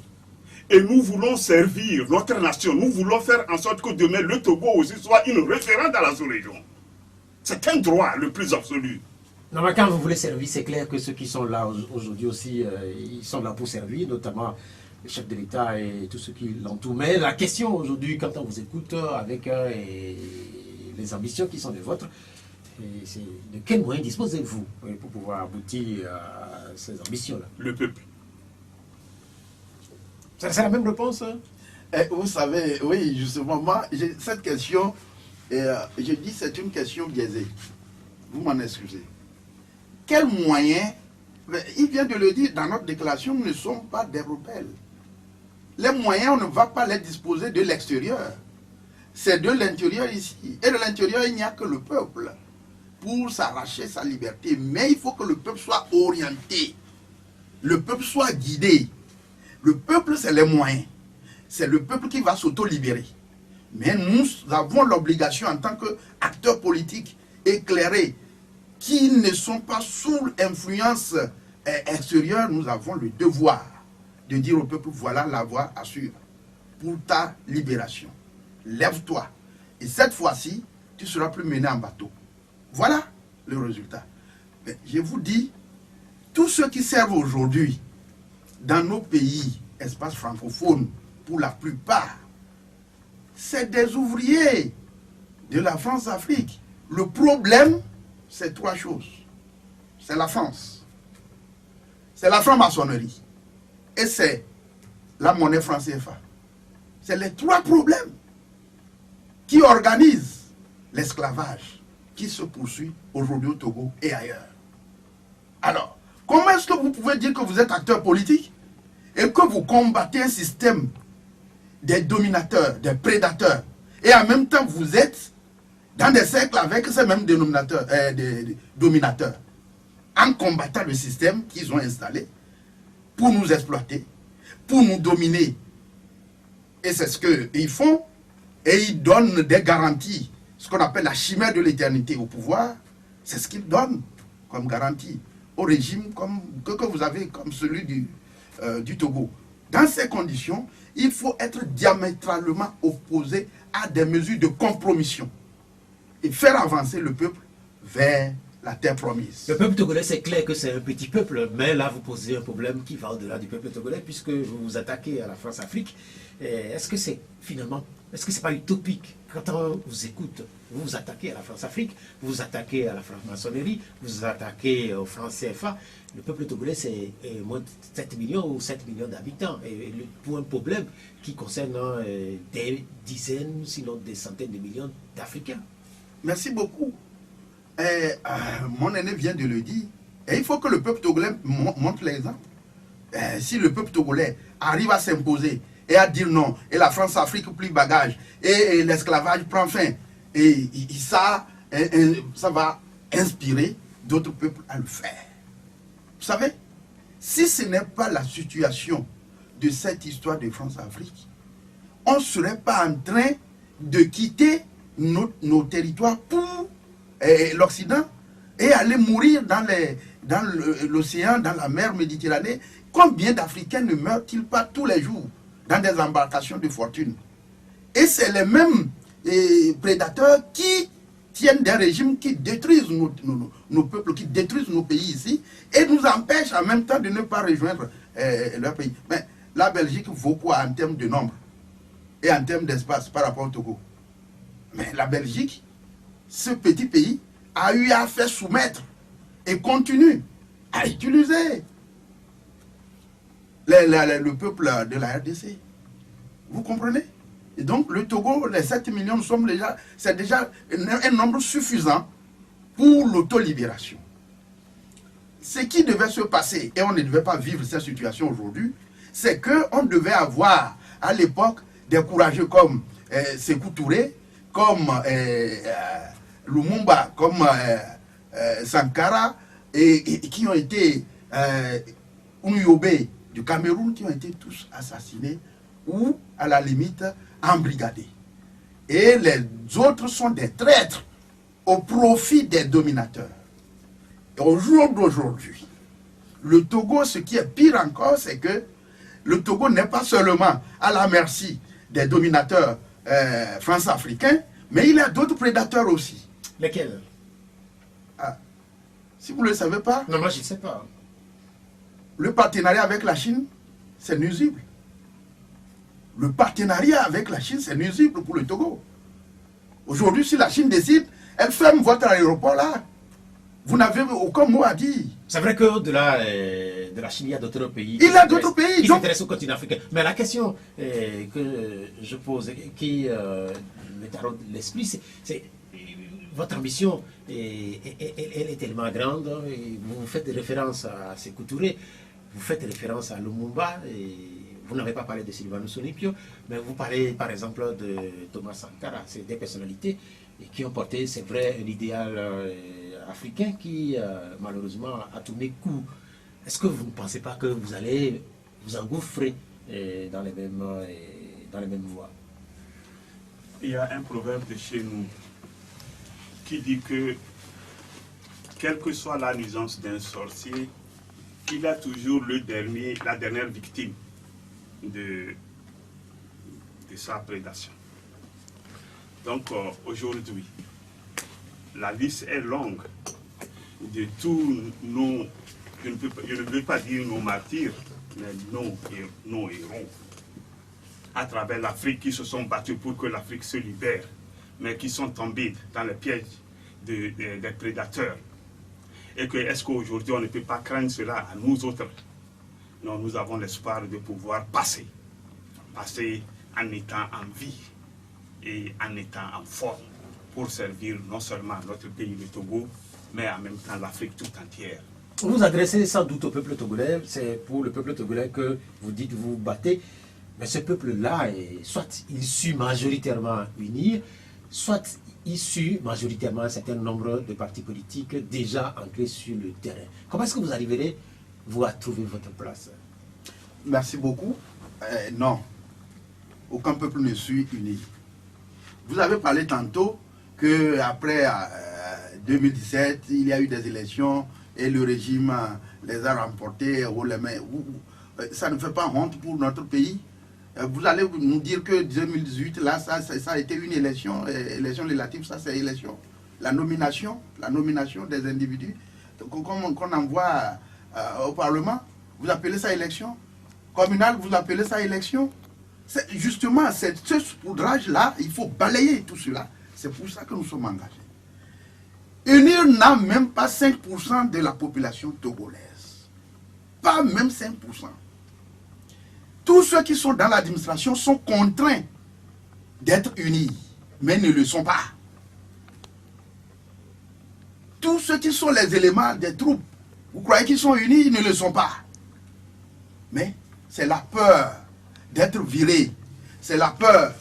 Et nous voulons servir notre nation. Nous voulons faire en sorte que demain, le Togo aussi soit une référence dans la sous-région. C'est un droit le plus absolu. Non, mais quand vous voulez servir, c'est clair que ceux qui sont là aujourd'hui aussi, ils sont là pour servir, notamment le chef de l'État et tous ceux qui l'entourent. Mais la question aujourd'hui, quand on vous écoute avec les ambitions qui sont les vôtres, c'est de quels moyens disposez-vous pour pouvoir aboutir à ces ambitions-là? Le peuple. C'est la même réponse, hein? Vous savez, oui, justement, moi, cette question, je dis c'est une question biaisée. Vous m'en excusez. Quels moyens? Il vient de le dire dans notre déclaration, nous ne sommes pas des rebelles. Les moyens, on ne va pas les disposer de l'extérieur. C'est de l'intérieur ici. Et de l'intérieur, il n'y a que le peuple pour s'arracher sa liberté. Mais il faut que le peuple soit orienté. Le peuple soit guidé. Le peuple, c'est les moyens. C'est le peuple qui va s'auto-libérer. Mais nous avons l'obligation en tant qu'acteurs politiques éclairés qui ne sont pas sous influence extérieure, nous avons le devoir de dire au peuple, voilà la voie à suivre pour ta libération. Lève-toi. Et cette fois-ci, tu seras plus mené en bateau. Voilà le résultat. Mais je vous dis, tous ceux qui servent aujourd'hui dans nos pays, espaces francophones, pour la plupart, c'est des ouvriers de la France-Afrique. Le problème, c'est trois choses. C'est la France. C'est la franc-maçonnerie. Et c'est la monnaie franc CFA. C'est les trois problèmes qui organisent l'esclavage qui se poursuit aujourd'hui au Togo et ailleurs. Alors, comment est-ce que vous pouvez dire que vous êtes acteur politique et que vous combattez un système des dominateurs, des prédateurs, et en même temps vous êtes dans des cercles avec ces mêmes des dominateurs, en combattant le système qu'ils ont installé pour nous exploiter, pour nous dominer. Et c'est ce qu'ils font, et ils donnent des garanties, ce qu'on appelle la chimère de l'éternité au pouvoir. C'est ce qu'ils donnent comme garantie au régime que vous avez comme celui du Togo. Dans ces conditions, il faut être diamétralement opposé à des mesures de compromission et faire avancer le peuple vers la terre promise. Le peuple togolais, c'est clair que c'est un petit peuple, mais là, vous posez un problème qui va au-delà du peuple togolais, puisque vous vous attaquez à la France-Afrique. Est-ce que c'est finalement, est-ce que c'est pas utopique? Quand on vous écoute, vous vous attaquez à la France-Afrique, vous vous attaquez à la franc-maçonnerie, vous vous attaquez au franc CFA. Le peuple togolais, c'est moins de 7 millions ou 7 millions d'habitants. Et pour un problème qui concerne des dizaines, sinon des centaines de millions d'Africains. Merci beaucoup. Mon aîné vient de le dire. Et il faut que le peuple togolais montre l'exemple. Si le peuple togolais arrive à s'imposer et à dire non, et la France-Afrique plie bagage, et l'esclavage prend fin, et ça va inspirer d'autres peuples à le faire. Vous savez, si ce n'est pas la situation de cette histoire de France-Afrique, on ne serait pas en train de quitter nos territoires pour l'Occident et aller mourir dans l'océan, dans la mer Méditerranée. Combien d'Africains ne meurent-ils pas tous les jours dans des embarcations de fortune? Et c'est les mêmes prédateurs qui tiennent des régimes qui détruisent nos peuples, qui détruisent nos pays ici, et nous empêchent en même temps de ne pas rejoindre leur pays. Mais la Belgique vaut quoi en termes de nombre et en termes d'espace par rapport au Togo? Mais la Belgique, ce petit pays, a eu à faire soumettre et continue à utiliser le peuple de la RDC. Vous comprenez? Et donc le Togo, les 7 millions, c'est déjà un nombre suffisant pour l'autolibération. Ce qui devait se passer, et on ne devait pas vivre cette situation aujourd'hui, c'est qu'on devait avoir à l'époque des courageux comme Sékou Touré, comme Lumumba, comme Sankara, et qui ont été Ouyobé du Cameroun, qui ont été tous assassinés ou à la limite embrigadés. Et les autres sont des traîtres au profit des dominateurs. Et au jour d'aujourd'hui, le Togo, ce qui est pire encore, c'est que le Togo n'est pas seulement à la merci des dominateurs france-africains, mais il y a d'autres prédateurs aussi. Lesquels? Si vous ne le savez pas, Non, moi je ne sais pas. le partenariat avec la Chine, c'est nuisible. Le partenariat avec la Chine, c'est nuisible pour le Togo. Aujourd'hui, si la Chine décide, elle ferme votre aéroport là. Vous n'avez aucun mot à dire. C'est vrai qu'au-delà de la Chine, il y a d'autres pays. Il y a d'autres pays. Qui Donc, s'intéressent au continent africain. Mais la question que je pose, qui me taraude l'esprit, c'est votre ambition, elle est tellement grande. Et vous faites référence à Sékou Touré, vous faites référence à Lumumba, et vous n'avez pas parlé de Sylvanus Olympio, mais vous parlez par exemple de Thomas Sankara. C'est des personnalités qui ont porté, c'est vrai, un idéal africain qui malheureusement a tourné coup. Est-ce que vous ne pensez pas que vous allez vous engouffrer dans les mêmes voies? Il y a un proverbe de chez nous qui dit que, quelle que soit la nuisance d'un sorcier, il a toujours la dernière victime de sa prédation. Donc aujourd'hui, la liste est longue de tous nos, je ne veux pas dire nos martyrs, mais nos héros à travers l'Afrique qui se sont battus pour que l'Afrique se libère, mais qui sont tombés dans les pièges des prédateurs. Et que est-ce qu'aujourd'hui on ne peut pas craindre cela à nous autres? Non, nous avons l'espoir de pouvoir passer en étant en vie et en étant en forme pour servir non seulement notre pays, le Togo, mais en même temps l'Afrique tout entière. Vous vous adressez sans doute au peuple togolais, c'est pour le peuple togolais que vous dites vous battez, mais ce peuple-là est soit issu majoritairement unir, soit issu majoritairement un certain nombre de partis politiques déjà ancrés sur le terrain. Comment est-ce que vous arriverez, vous, à trouver votre place? merci beaucoup. Non, aucun peuple ne suit uni. Vous avez parlé tantôt qu'après 2017, il y a eu des élections et le régime les a remportées haut les mains. Ça ne fait pas honte pour notre pays? Vous allez nous dire que 2018, là, ça a été une élection relative, ça c'est élection. la nomination des individus qu'on envoie au Parlement. Vous appelez ça élection? Communal, vous appelez ça élection? Justement, ce saupoudrage-là, il faut balayer tout cela. C'est pour ça que nous sommes engagés. UNIR n'a même pas 5% de la population togolaise. Pas même 5%. Tous ceux qui sont dans l'administration sont contraints d'être unis, mais ne le sont pas. Tous ceux qui sont les éléments des troupes, vous croyez qu'ils sont unis, ils ne le sont pas. Mais c'est la peur d'être viré, c'est la peur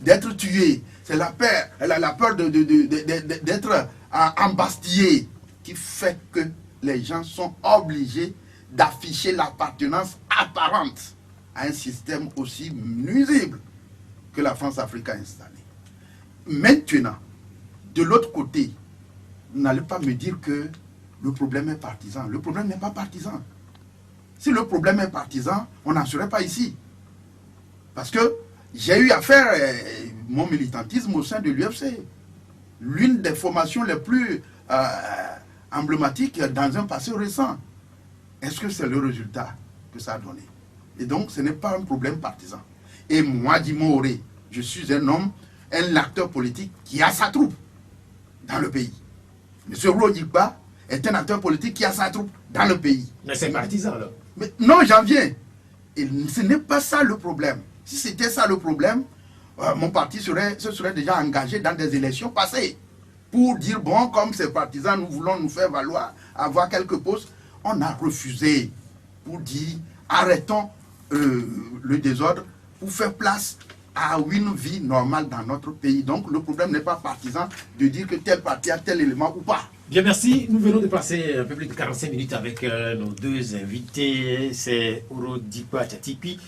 d'être tué, c'est la peur d'être embastillé qui fait que les gens sont obligés d'afficher l'appartenance apparente à un système aussi nuisible que la France-Afrique a installé. Maintenant, de l'autre côté, n'allez pas me dire que le problème est partisan. Le problème n'est pas partisan. Si le problème est partisan, on n'en serait pas ici. Parce que j'ai eu à faire mon militantisme au sein de l'UFC. L'une des formations les plus emblématiques dans un passé récent. Est-ce que c'est le résultat que ça a donné? Et donc, ce n'est pas un problème partisan. Et moi, Dimo Oré, je suis un homme, un acteur politique qui a sa troupe dans le pays. M. Rodikba est un acteur politique qui a sa troupe dans le pays. Mais c'est partisan, là. Mais non, j'en viens. Et ce n'est pas ça le problème. Si c'était ça le problème, mon parti se serait déjà engagé dans des élections passées. Pour dire, bon, comme ces partisans, nous voulons nous faire valoir, avoir quelques postes. On a refusé pour dire, arrêtons le désordre pour faire place à une vie normale dans notre pays. Donc le problème n'est pas partisan de dire que tel parti a tel élément ou pas. Bien, merci. Nous venons de passer un peu plus de 45 minutes avec nos deux invités. C'est Orodikba Tchatipi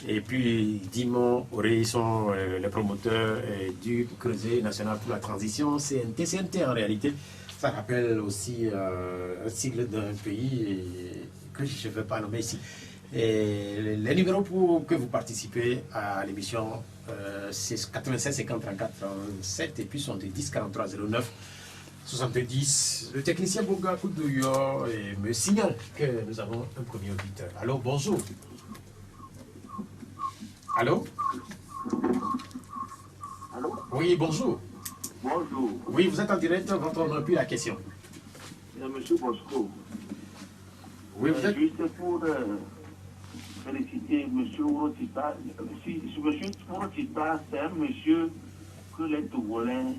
et puis Dimo Oré. Ils sont les promoteurs du Creuset national pour la transition, CNT. CNT, en réalité, ça rappelle aussi un sigle d'un pays que je ne vais pas nommer ici. Et les numéros pour que vous participez à l'émission, c'est 96 50 34 37 et puis 70 43 09 70. Le technicien Boga Koudouyo me signale que nous avons un premier auditeur. Alors, bonjour. Allô? Allô? Oui, bonjour. Bonjour. Oui, vous êtes en direct, on n'entend plus la question. Monsieur Bosco. Oui, vous êtes... Juste pour féliciter M. Ourotita. Si M. Ourotita, c'est un monsieur que les Togolais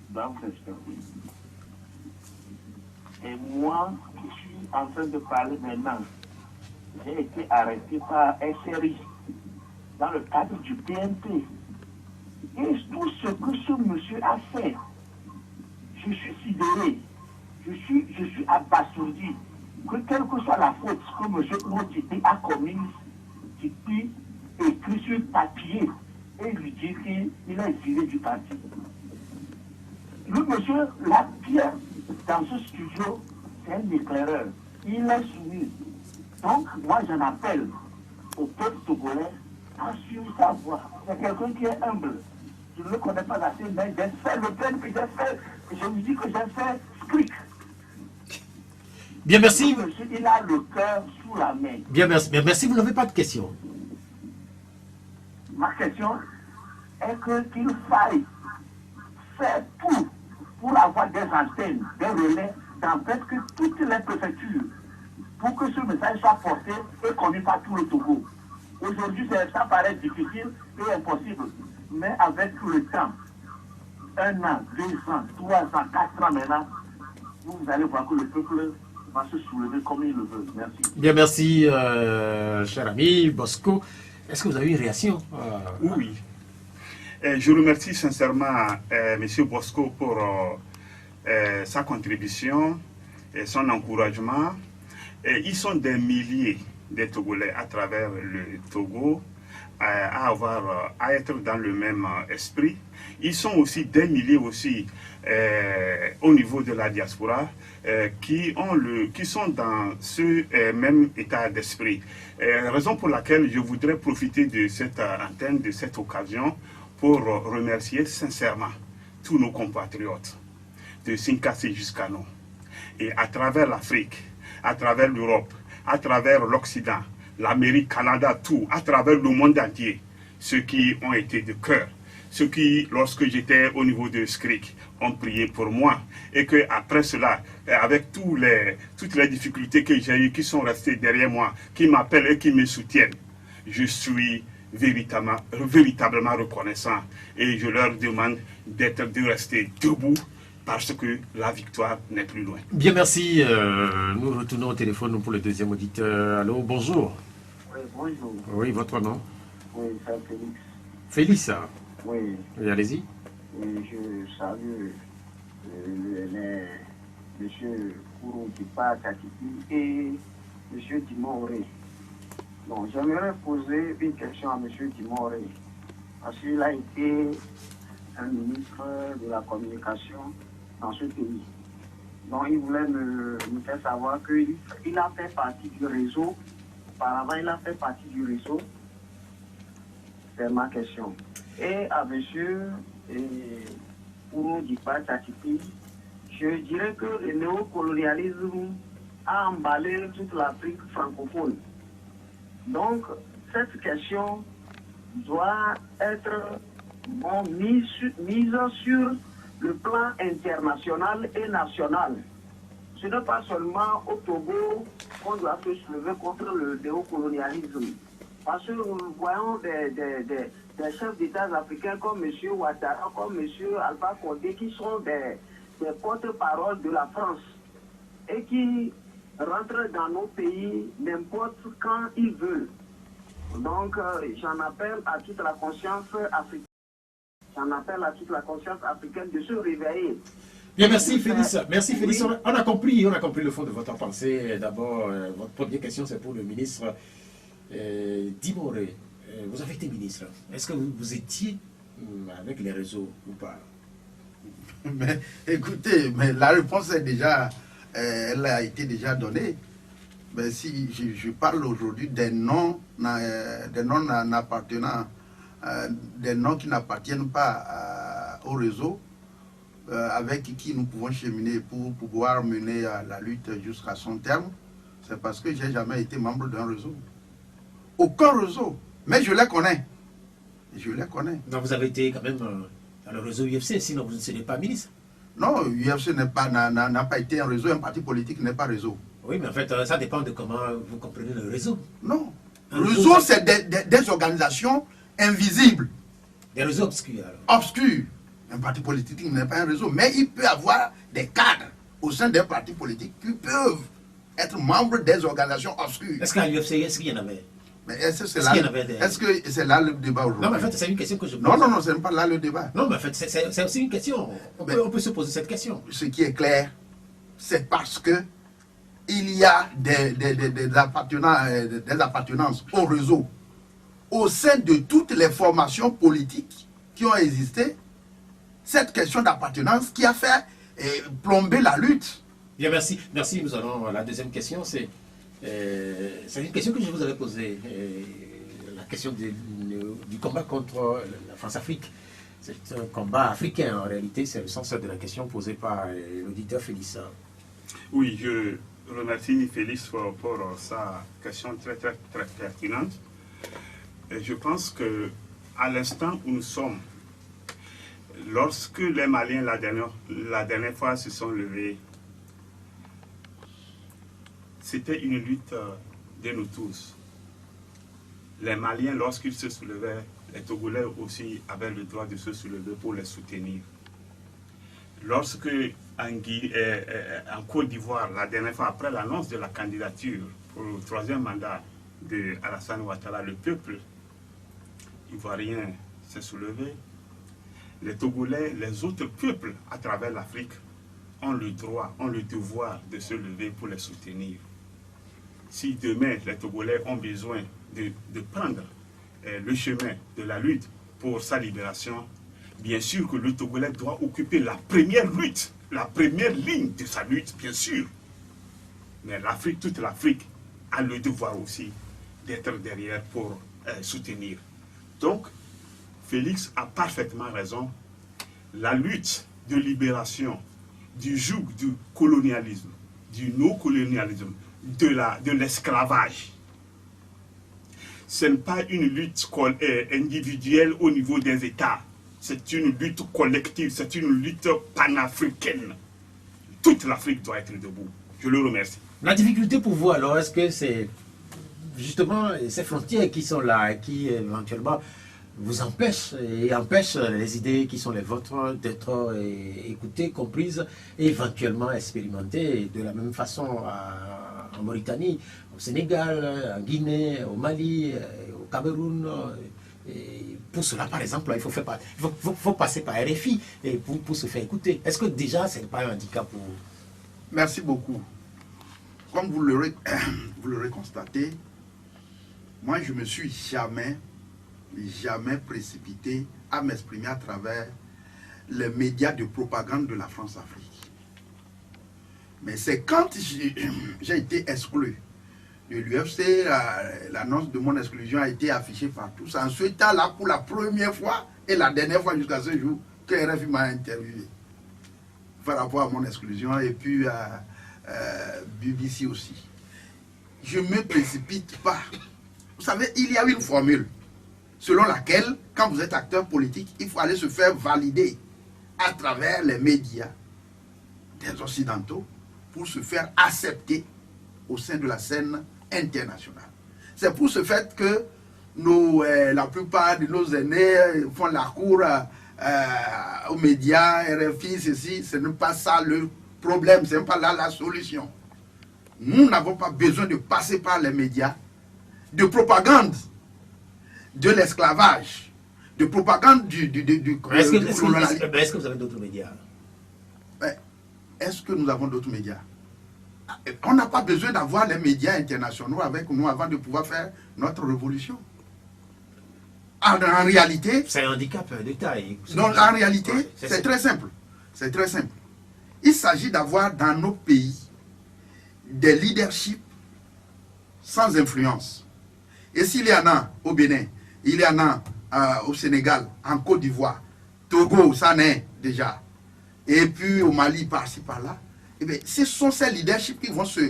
doivent respecter. Et moi, je suis en train de parler maintenant. J'ai été arrêté par SRI dans le cadre du PNP. Et tout ce que ce monsieur a fait, je suis sidéré, je suis abasourdi, que quelle que soit la faute que M. Ourotita a commise, Tipi écrit sur papier et lui dit qu'il a exilé du parti. Le monsieur, la pierre dans ce studio, c'est un éclaireur. Il est soumis. Donc, moi, j'en appelle au peuple togolais à suivre sa voie. C'est quelqu'un qui est humble. Je ne le connais pas assez, mais j'ai fait le peine que j'ai fait. Je vous dis que j'ai fait script. Bien, merci. Monsieur, il a le cœur sous la main. Bien, merci. Bien, merci. Vous n'avez pas de questions. Ma question est qu'il faille faire tout pour avoir des antennes, des relais dans presque toutes les préfectures pour que ce message soit porté et connu par tout le Togo. Aujourd'hui, ça paraît difficile et impossible, mais avec tout le temps, 1 an, 2 ans, 3 ans, 4 ans maintenant, vous allez voir que le peuple va se soulever comme il le veut. Merci. Bien, merci, cher ami Bosco. Est-ce que vous avez une réaction? Oui. Je remercie sincèrement M. Bosco pour sa contribution et son encouragement. Ils sont des milliers de Togolais à travers le Togo à être dans le même esprit. Ils sont aussi des milliers aussi au niveau de la diaspora qui sont dans ce même état d'esprit. Raison pour laquelle je voudrais profiter de cette antenne, de cette occasion, pour remercier sincèrement tous nos compatriotes de Sinkasi jusqu'à nous. Et à travers l'Afrique, à travers l'Europe, à travers l'Occident, l'Amérique, Canada, tout, à travers le monde entier, ceux qui ont été de cœur, ceux qui, lorsque j'étais au niveau de SCRIC, ont prié pour moi, et qu'après cela, avec toutes les difficultés que j'ai eues, qui sont restées derrière moi, qui m'appellent et qui me soutiennent, je suis véritablement reconnaissant, et je leur demande de rester debout, parce que la victoire n'est plus loin. Bien, merci. Nous retournons au téléphone pour le deuxième auditeur. Allô, bonjour. Oui, bonjour. Oui, votre nom? Oui, c'est Félix. Félix. Oui, Oui, allez-y. je salue M. Kourou Kipa Katiki et M. Timoré. Donc, j'aimerais poser une question à M. Timoré, parce qu'il a été un ministre de la communication dans ce pays. Donc, il voulait me faire savoir qu'il a fait partie du réseau. Auparavant, il a fait partie du réseau. C'est ma question. Et à M. Kourou Kipa Katiki, je dirais que le néocolonialisme a emballé toute l'Afrique francophone. Donc, cette question doit être mise sur le plan international et national. Ce n'est pas seulement au Togo qu'on doit se soulever contre le néocolonialisme. Parce que nous voyons des chefs d'État africains comme M. Ouattara, comme M. Alpha Condé, qui sont des porte-paroles de la France et qui rentrent dans nos pays n'importe quand ils veulent. Donc, j'en appelle à toute la conscience africaine. J'en appelle à toute la conscience africaine de se réveiller. Bien, merci Félix. Merci Félix. Oui. On a compris le fond de votre pensée. D'abord, votre première question, c'est pour le ministre Timoré. Vous avez été ministre. Est-ce que vous étiez avec les réseaux ou pas? Mais écoutez, mais la réponse est déjà, elle a été déjà donnée. Mais si je parle aujourd'hui des noms n'appartenant, des noms qui n'appartiennent pas au réseau, avec qui nous pouvons cheminer pour pouvoir mener la lutte jusqu'à son terme, c'est parce que je n'ai jamais été membre d'un réseau. Aucun réseau. Mais je les connais. Je les connais. Donc vous avez été quand même dans le réseau UFC, sinon vous ne serez pas ministre. Non, UFC n'a pas été un réseau, un parti politique n'est pas réseau. Oui, mais en fait, ça dépend de comment vous comprenez le réseau. Non. Le réseau, c'est des organisations invisibles. Des réseaux obscurs, alors. Obscurs. Un parti politique n'est pas un réseau, mais il peut y avoir des cadres au sein d'un parti politique qui peuvent être membres des organisations obscures. Est-ce qu'à l'UFC, est-ce qu'il y en avait? Mais est-ce que c'est là le débat aujourd'hui? Non, mais en fait, c'est une question que je pose. Non, ce n'est pas là le débat. Non, mais en fait, c'est aussi une question. On peut se poser cette question. Ce qui est clair, c'est parce que il y a des appartenances au réseau au sein de toutes les formations politiques qui ont existé. Cette question d'appartenance qui a fait plomber la lutte. Bien, merci. Merci. Nous allons à la deuxième question. C'est une question que je vous avais posée. La question du combat contre la France-Afrique. C'est un combat africain en réalité. C'est le sens de la question posée par l'auditeur Félix. Oui, je remercie Félix pour sa question très pertinente. Et je pense qu'à l'instant où nous sommes, lorsque les Maliens, la dernière fois, se sont levés, c'était une lutte de nous tous. Les Maliens, lorsqu'ils se soulevaient, les Togolais aussi avaient le droit de se soulever pour les soutenir. Lorsque en Côte d'Ivoire, la dernière fois, après l'annonce de la candidature pour le troisième mandat de Alassane Ouattara, le peuple ivoirien s'est soulevé. Les Togolais, les autres peuples à travers l'Afrique ont le droit, ont le devoir de se lever pour les soutenir. Si demain les Togolais ont besoin de prendre le chemin de la lutte pour sa libération, bien sûr que le Togolais doit occuper la première lutte, la première ligne de sa lutte, bien sûr. Mais l'Afrique, toute l'Afrique, a le devoir aussi d'être derrière pour soutenir. Donc, Félix a parfaitement raison. La lutte de libération du joug du colonialisme, du non-colonialisme, de l'esclavage. Ce n'est pas une lutte individuelle au niveau des États. C'est une lutte collective, c'est une lutte panafricaine. Toute l'Afrique doit être debout. Je le remercie. La difficulté pour vous, alors, est-ce que c'est justement ces frontières qui sont là, qui éventuellement vous empêchent et empêchent les idées qui sont les vôtres d'être écoutées, comprises et éventuellement expérimentées de la même façon en Mauritanie, au Sénégal, en Guinée, au Mali, au Cameroun. Et pour cela, par exemple, il faut passer par RFI et pour se faire écouter. Est-ce que déjà, ce n'est pas un handicap pour vous? Merci beaucoup. Comme vous l'aurez constaté, moi je me suis jamais précipité à m'exprimer à travers les médias de propagande de la France-Afrique. Mais c'est quand j'ai été exclu de l'UFC, l'annonce de mon exclusion a été affichée partout. C'est en ce temps-là, pour la première fois et la dernière fois jusqu'à ce jour, que RFI m'a interviewé par rapport à mon exclusion, et puis BBC aussi. Je ne me précipite pas. Vous savez, il y a une formule selon laquelle, quand vous êtes acteur politique, il faut aller se faire valider à travers les médias des Occidentaux pour se faire accepter au sein de la scène internationale. C'est pour ce fait que la plupart de nos aînés font la cour aux médias, RFI, ceci. Ce n'est pas ça le problème, ce n'est pas là la solution. Nous n'avons pas besoin de passer par les médias de propagande de l'esclavage, de propagande du colonialisme. Est-ce que vous avez d'autres médias? Est-ce que nous avons d'autres médias? On n'a pas besoin d'avoir les médias internationaux avec nous avant de pouvoir faire notre révolution. En réalité... C'est un handicap de taille. Non, en réalité, c'est très simple. C'est très simple. Il s'agit d'avoir dans nos pays des leaderships sans influence. Et s'il y en a au Bénin, il y en a au Sénégal, en Côte d'Ivoire, Togo, ça n'est déjà, et puis au Mali, par-ci, par-là, eh bien, ce sont ces leaderships qui vont se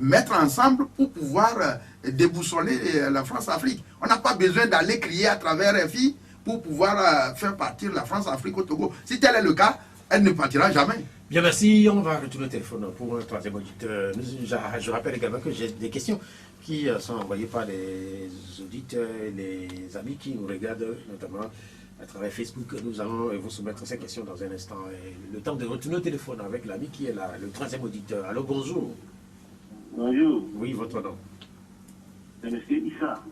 mettre ensemble pour pouvoir déboussoler la France-Afrique. On n'a pas besoin d'aller crier à travers RFI pour pouvoir faire partir la France-Afrique au Togo. Si tel est le cas, elle ne partira jamais. Bien, merci. On va retourner au téléphone pour un troisième auditeur. Je rappelle également que j'ai des questions qui sont envoyées par les auditeurs et les amis qui nous regardent, notamment à travers Facebook. Nous allons vous soumettre ces questions dans un instant. Et le temps de retourner au téléphone avec l'ami qui est là, le troisième auditeur. Allô, bonjour. Bonjour. Oui, votre nom. C'est M. Issa.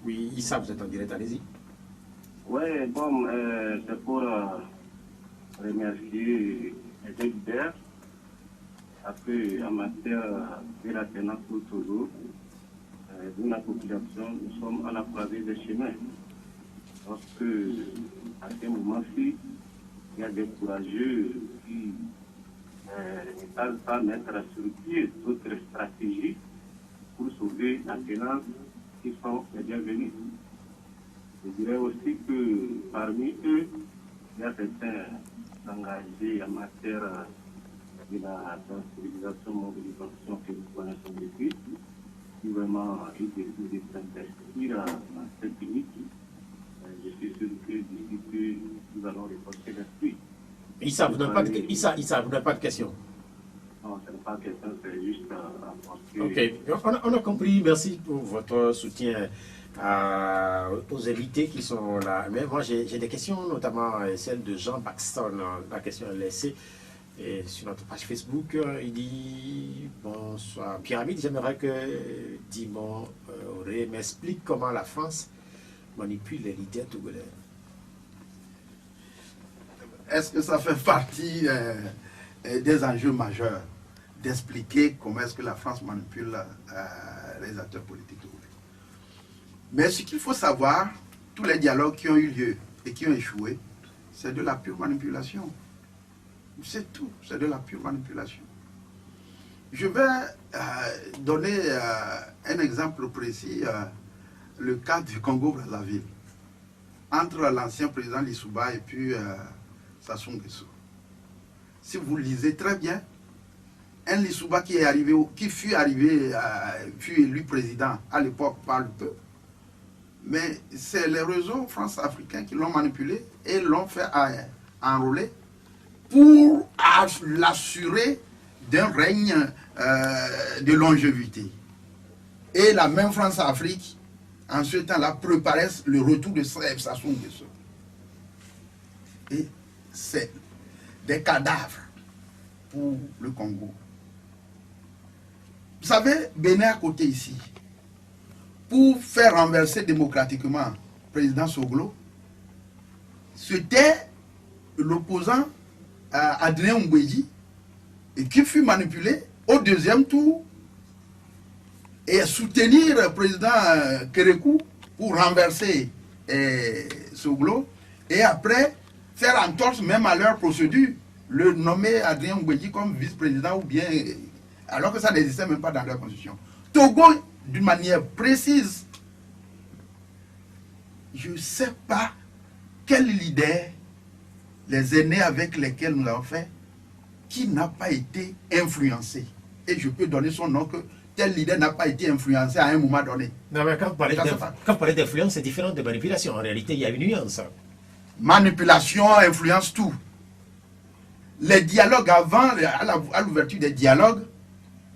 Oui, Issa, vous êtes en direct, allez-y. Oui, bon, c'est pour remercier les leaders. Après, en matière de la tenance pour Togo, nous, la population, nous sommes à la croisée des chemins. Parce que, à ce moment-ci, il y a des courageux qui ne savent pas mettre sur pied d'autres stratégies pour sauver la tenance qui sont les bienvenus. Je dirais aussi que parmi eux, il y a certains engagés en matière de la sensibilisation, mobilisation que nous connaissons depuis, qui vraiment eu des idées de s'investir dans cette unité. Je suis sûr que d'ici peu, nous allons reporter l'esprit. Issa, vous n'avez pas de questions. Non, ce n'est pas question, c'est juste apporter. Ok, on a compris. Merci pour votre soutien aux invités qui sont là. Mais moi, j'ai des questions, notamment celle de Jean Paxton. La question est laissée sur notre page Facebook. Il dit: bonsoir Pyramide, j'aimerais que Dimon Auré m'explique comment la France manipule les leaders togolais. Est-ce que ça fait partie des enjeux majeurs d'expliquer comment est-ce que la France manipule les acteurs politiques togolais? Mais ce qu'il faut savoir, tous les dialogues qui ont eu lieu et qui ont échoué, c'est de la pure manipulation. C'est tout, c'est de la pure manipulation. Je vais donner un exemple précis, le cas du Congo-Brazzaville, entre l'ancien président Lissouba et puis Sassou Nguesso. si vous lisez très bien, un Lissouba qui fut élu président à l'époque par le peuple. Mais c'est les réseaux France-africains qui l'ont manipulé et l'ont fait enrôler pour l'assurer d'un règne de longévité. Et la même France-Afrique, en ce temps-là, préparait le retour de Sassou Nguesso. Et c'est des cadavres pour le Congo. Vous savez, Bénin à côté ici, pour faire renverser démocratiquement le président Soglo, c'était l'opposant Adrien Ngweji, et qui fut manipulé au deuxième tour et soutenir le président Kérékou pour renverser Soglo, et après faire entorse même à leur procédure, le nommer Adrien Ngweji comme vice-président, ou bien, alors que ça n'existait même pas dans leur constitution. Togo, d'une manière précise, je ne sais pas quel leader, les aînés avec lesquels nous avons fait, qui n'a pas été influencé. Et je peux donner son nom, que tel leader n'a pas été influencé à un moment donné. Non, mais quand vous parlez d'influence, c'est différent de manipulation. En réalité, il y a une nuance. Manipulation influence tout. Les dialogues avant, à l'ouverture des dialogues,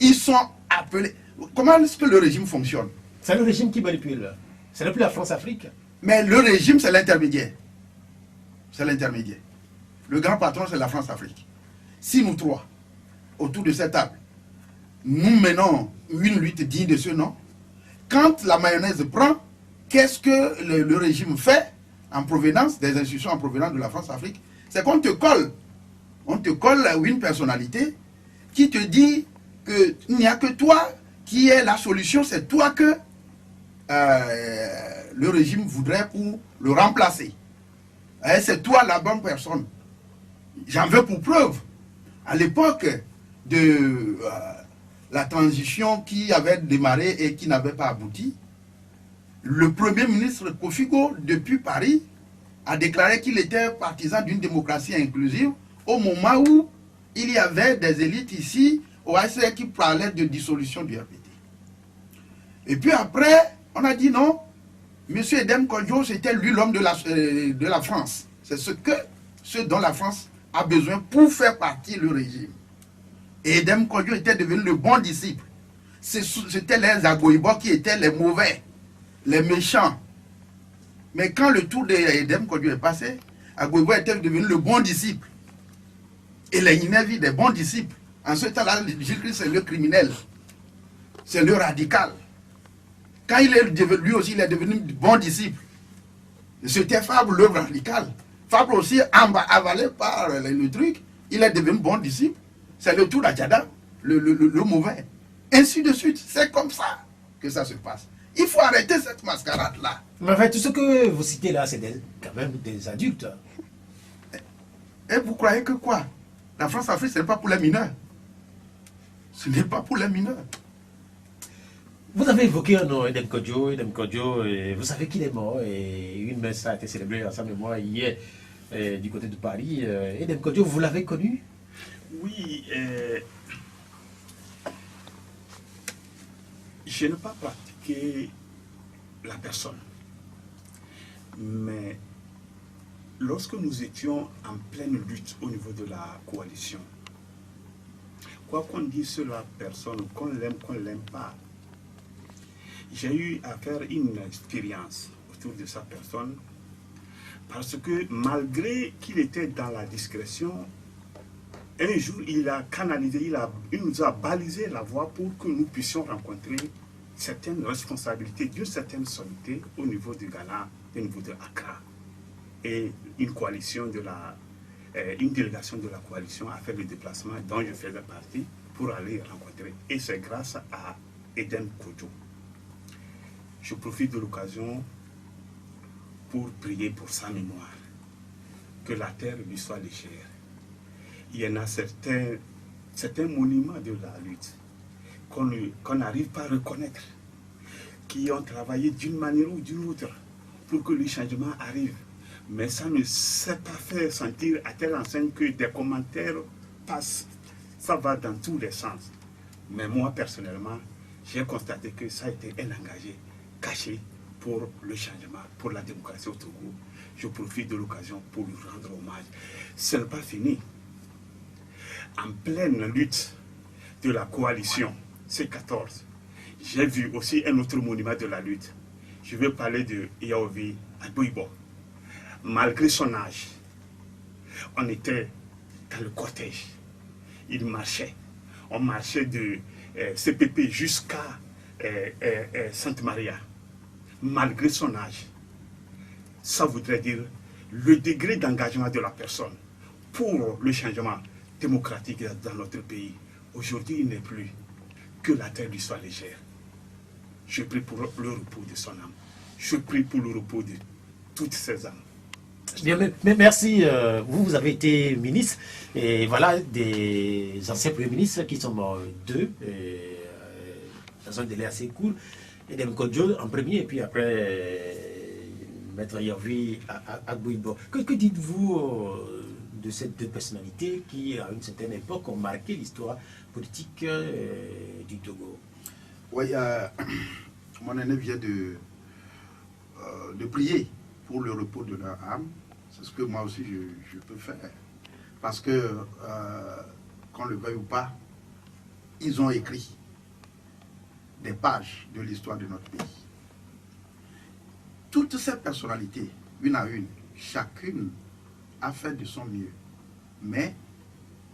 ils sont appelés. Comment est-ce que le régime fonctionne? C'est le régime qui manipule. Ce n'est plus la France-Afrique. Mais le régime, c'est l'intermédiaire. C'est l'intermédiaire. Le grand patron, c'est la France-Afrique. Si nous trois, autour de cette table, nous menons une lutte digne de ce nom, quand la mayonnaise prend, qu'est-ce que le régime fait en provenance, des institutions en provenance de la France-Afrique? C'est qu'on te colle. On te colle une personnalité qui te dit qu'il n'y a que toi qui est la solution, c'est toi que le régime voudrait pour le remplacer. C'est toi la bonne personne. J'en veux pour preuve. À l'époque de la transition qui avait démarré et qui n'avait pas abouti, le Premier ministre Kofigo, depuis Paris, a déclaré qu'il était partisan d'une démocratie inclusive au moment où il y avait des élites ici au ACR qui parlaient de dissolution du RPT. Et puis après, on a dit non, M. Edem Kodjo, c'était lui l'homme de la France. C'est ce dont la France a besoin pour faire partie du régime. Et Edem Kodjo était devenu le bon disciple. C'était les Agoïbo qui étaient les mauvais, les méchants. Mais quand le tour d'Edem Kodjo est passé, Agoïbo était devenu le bon disciple. Et les Inévis, des bons disciples. En ce temps-là, Jésus-Christ, c'est le criminel. C'est le radical. Quand lui aussi, il est devenu bon disciple. C'était Fabre, le radical. Fabre aussi, avalé par le truc, il est devenu bon disciple. C'est le tour d'Adjada, le mauvais. Ainsi de suite. C'est comme ça que ça se passe. Il faut arrêter cette mascarade-là. Mais en fait, tout ce que vous citez là, c'est quand même des adultes. Et vous croyez que quoi? La France-Afrique, ce n'est pas pour les mineurs. Ce n'est pas pour les mineurs. Vous avez évoqué un nom, Edem Kodjo, vous savez qu'il est mort, et une messe a été célébrée à sa mémoire hier du côté de Paris. Edem Kodjo, vous l'avez connu? Oui, je n'ai pas pratiqué la personne, mais lorsque nous étions en pleine lutte au niveau de la coalition, quoi qu'on dise sur la personne, qu'on l'aime pas, j'ai eu à faire une expérience autour de sa personne, parce que malgré qu'il était dans la discrétion, un jour il a canalisé, il nous a balisé la voie pour que nous puissions rencontrer certaines responsabilités d'une certaine sommité au niveau du Ghana, au niveau de Accra. Et une délégation de la coalition a fait le déplacement dont je faisais partie pour aller rencontrer. Et c'est grâce à Edem Kodjo. Je profite de l'occasion pour prier pour sa mémoire, que la terre lui soit légère. Il y en a certains monuments de la lutte qu'on n'arrive pas à reconnaître, qui ont travaillé d'une manière ou d'une autre pour que le changement arrive. Mais ça ne s'est pas fait sentir à telle enseigne que des commentaires ça va dans tous les sens. Mais moi, personnellement, j'ai constaté que ça a été un engagé caché pour le changement, pour la démocratie au Togo. Je profite de l'occasion pour lui rendre hommage. Ce n'est pas fini. En pleine lutte de la coalition C14, j'ai vu aussi un autre monument de la lutte. Je vais parler de Yaovi Agbouibo. Malgré son âge, on était dans le cortège. Il marchait. On marchait de CPP jusqu'à Sainte Maria. Malgré son âge. Ça voudrait dire le degré d'engagement de la personne pour le changement démocratique dans notre pays. Aujourd'hui, il n'est plus que la terre lui soit légère. Je prie pour le repos de son âme. Je prie pour le repos de toutes ses âmes. Bien, mais merci. Vous avez été ministre, et voilà des anciens premiers ministres qui sont morts deux, dans un délai assez court. Edem Kodjo en premier, et puis après Maître Yaovi Agbouibo. Que dites-vous de ces deux personnalités qui, à une certaine époque, ont marqué l'histoire politique du Togo? Oui, mon aîné vient de prier pour le repos de leur âme. C'est ce que moi aussi je peux faire. Parce que, qu'on le veuille ou pas, ils ont écrit des pages de l'histoire de notre pays. Toutes ces personnalités, une à une, chacune a fait de son mieux. Mais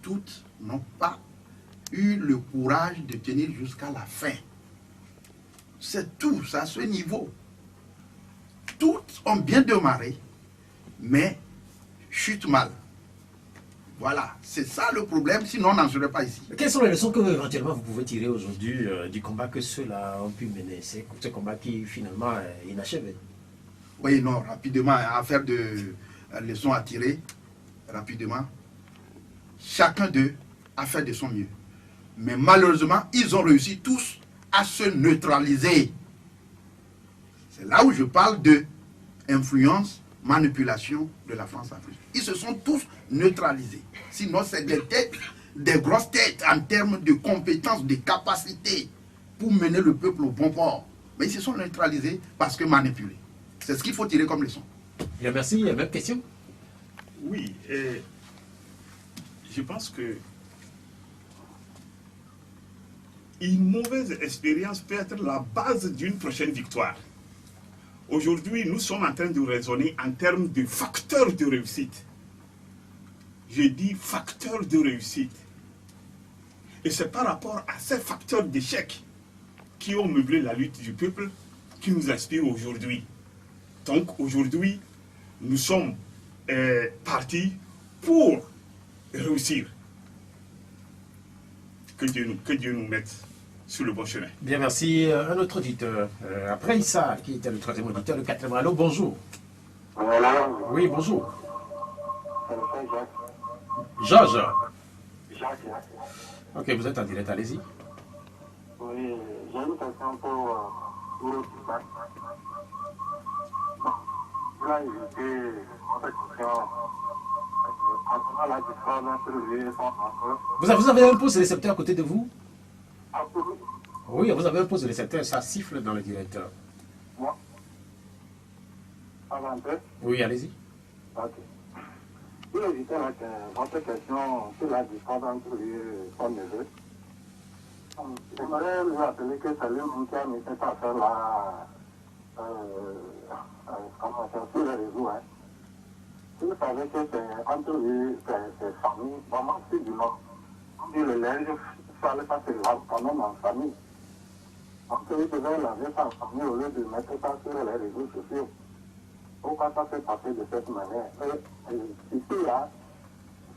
toutes n'ont pas eu le courage de tenir jusqu'à la fin. C'est tout, c'est à ce niveau. Toutes ont bien démarré, mais chutent mal. Voilà, c'est ça le problème, sinon on n'en serait pas ici. Quelles sont les leçons que éventuellement vous pouvez tirer aujourd'hui du combat que ceux-là ont pu mener, ce combat qui finalement est inachevé? Oui, non, rapidement, affaire de leçons à tirer, rapidement. Chacun d'eux a fait de son mieux. Mais malheureusement, ils ont réussi tous à se neutraliser. C'est là où je parle de influence, manipulation de la France-Afrique. Ils se sont tous neutralisés. Sinon, c'est des têtes, des grosses têtes en termes de compétences, de capacités pour mener le peuple au bon port. Mais ils se sont neutralisés parce que manipulés. C'est ce qu'il faut tirer comme leçon. Bien, merci. Même question? Oui, je pense que une mauvaise expérience peut être la base d'une prochaine victoire. Aujourd'hui, nous sommes en train de raisonner en termes de facteurs de réussite. Je dis facteurs de réussite. Et c'est par rapport à ces facteurs d'échec qui ont meublé la lutte du peuple qui nous inspirent aujourd'hui. Donc aujourd'hui, nous sommes partis pour réussir. Que Dieu nous mette sur le bon chemin. Bien, merci. Un autre auditeur. Après Issa, qui était le troisième auditeur, le quatrième. Allô, bonjour. Voilà. Oui, bonjour. C'est le frère Georges. Jacques. Ok, vous êtes en direct, allez-y. Oui, j'ai une question pour le feedback. Bon, là, j'étais en fait question concernant la différence entre les enfants. Vous avez un pause récepteur à côté de vous? Absolument. Oui, vous avez un pause récepteur, ça siffle dans le directeur. Moi. Avant peu. Oui, allez-y. Ok. Pour éviter votre question sur la différence entre son neveu, j'aimerais lui rappeler que c'est lui qui a mis cette affaire-là sur les réseaux. Hein. Vous savez que c'est entre eux, c'est famille, vraiment c'est du nom. On dit le linge, il fallait pas se laver quand même en famille. Donc ils devaient laver ça en famille au lieu de mettre ça sur les réseaux sociaux. Pourquoi ça s'est passé de cette manière? Et ici, là,